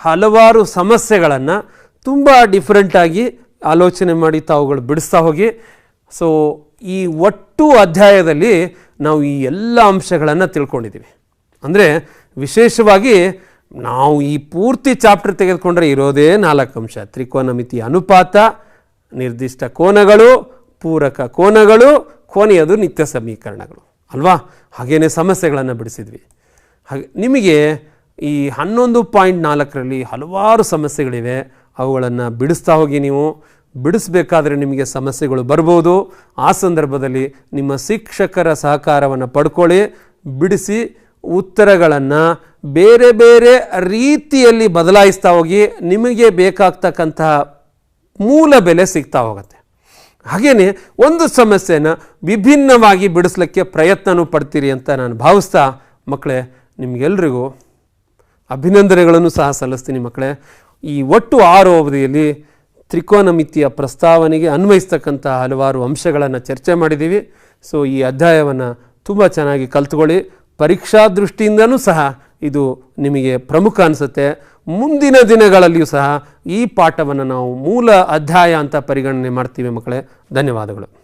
ಹಲವಾರು ಸಮಸ್ಯೆಗಳನ್ನು ತುಂಬ ಡಿಫ್ರೆಂಟಾಗಿ ಆಲೋಚನೆ ಮಾಡಿ ತಾವುಗಳು ಬಿಡಿಸ್ತಾ ಹೋಗಿ. ಸೊ ಈ ಒಟ್ಟು ಅಧ್ಯಾಯದಲ್ಲಿ ನಾವು ಈ ಎಲ್ಲ ಅಂಶಗಳನ್ನು ತಿಳ್ಕೊಂಡಿದ್ದೀವಿ. ಅಂದರೆ ವಿಶೇಷವಾಗಿ ನಾವು ಈ ಪೂರ್ತಿ ಚಾಪ್ಟರ್ ತೆಗೆದುಕೊಂಡ್ರೆ ಇರೋದೇ 4 ಅಂಶ: ತ್ರಿಕೋನಮಿತಿ ಅನುಪಾತ, ನಿರ್ದಿಷ್ಟ ಕೋನಗಳು, ಪೂರಕ ಕೋನಗಳು, ಕೊನೆಯದು ನಿತ್ಯ ಸಮೀಕರಣಗಳು ಅಲ್ವಾ. ಹಾಗೇನೆ ಸಮಸ್ಯೆಗಳನ್ನು ಬಿಡಿಸಿದ್ವಿ. ಹಾಗೆ ನಿಮಗೆ ಈ 11.4ರಲ್ಲಿ ಹಲವಾರು ಸಮಸ್ಯೆಗಳಿವೆ, ಅವುಗಳನ್ನು ಬಿಡಿಸ್ತಾ ಹೋಗಿ. ನೀವು ಬಿಡಿಸ್ಬೇಕಾದ್ರೆ ನಿಮಗೆ ಸಮಸ್ಯೆಗಳು ಬರ್ಬೋದು. ಆ ಸಂದರ್ಭದಲ್ಲಿ ನಿಮ್ಮ ಶಿಕ್ಷಕರ ಸಹಕಾರವನ್ನು ಪಡ್ಕೊಳ್ಳಿ, ಬಿಡಿಸಿ ಉತ್ತರಗಳನ್ನು ಬೇರೆ ಬೇರೆ ರೀತಿಯಲ್ಲಿ ಬದಲಾಯಿಸ್ತಾ ಹೋಗಿ. ನಿಮಗೆ ಬೇಕಾಗ್ತಕ್ಕಂತಹ ಮೂಲ ಬೆಲೆ ಸಿಗ್ತಾ ಹೋಗುತ್ತೆ. ಹಾಗೆಯೇ ಒಂದು ಸಮಸ್ಯೆನ ವಿಭಿನ್ನವಾಗಿ ಬಿಡಿಸ್ಲಿಕ್ಕೆ ಪ್ರಯತ್ನನೂ ಪಡ್ತೀರಿ ಅಂತ ನಾನು ಭಾವಿಸ್ತಾ, ಮಕ್ಕಳೇ ನಿಮಗೆಲ್ರಿಗೂ ಅಭಿನಂದನೆಗಳನ್ನು ಸಹ ಸಲ್ಲಿಸ್ತೀನಿ. ಮಕ್ಕಳೇ, ಈ ಒಟ್ಟು 6 ಅವಧಿಯಲ್ಲಿ ತ್ರಿಕೋನಮಿತಿಯ ಪ್ರಸ್ತಾವನೆಗೆ ಅನ್ವಯಿಸ್ತಕ್ಕಂಥ ಹಲವಾರು ಅಂಶಗಳನ್ನು ಚರ್ಚೆ ಮಾಡಿದ್ದೀವಿ. ಸೊ ಈ ಅಧ್ಯಾಯವನ್ನು ತುಂಬ ಚೆನ್ನಾಗಿ ಕಲ್ತ್ಕೊಳ್ಳಿ. ಪರೀಕ್ಷಾ ದೃಷ್ಟಿಯಿಂದನೂ ಸಹ ಇದು ನಿಮಗೆ ಪ್ರಮುಖ ಅನಿಸುತ್ತೆ. ಮುಂದಿನ ದಿನಗಳಲ್ಲಿಯೂ ಸಹ ಈ ಪಾಠವನ್ನು ನಾವು ಮೂಲ ಅಧ್ಯಾಯ ಅಂತ ಪರಿಗಣನೆ ಮಾಡ್ತೀವಿ ಮಕ್ಕಳೇ. ಧನ್ಯವಾದಗಳು.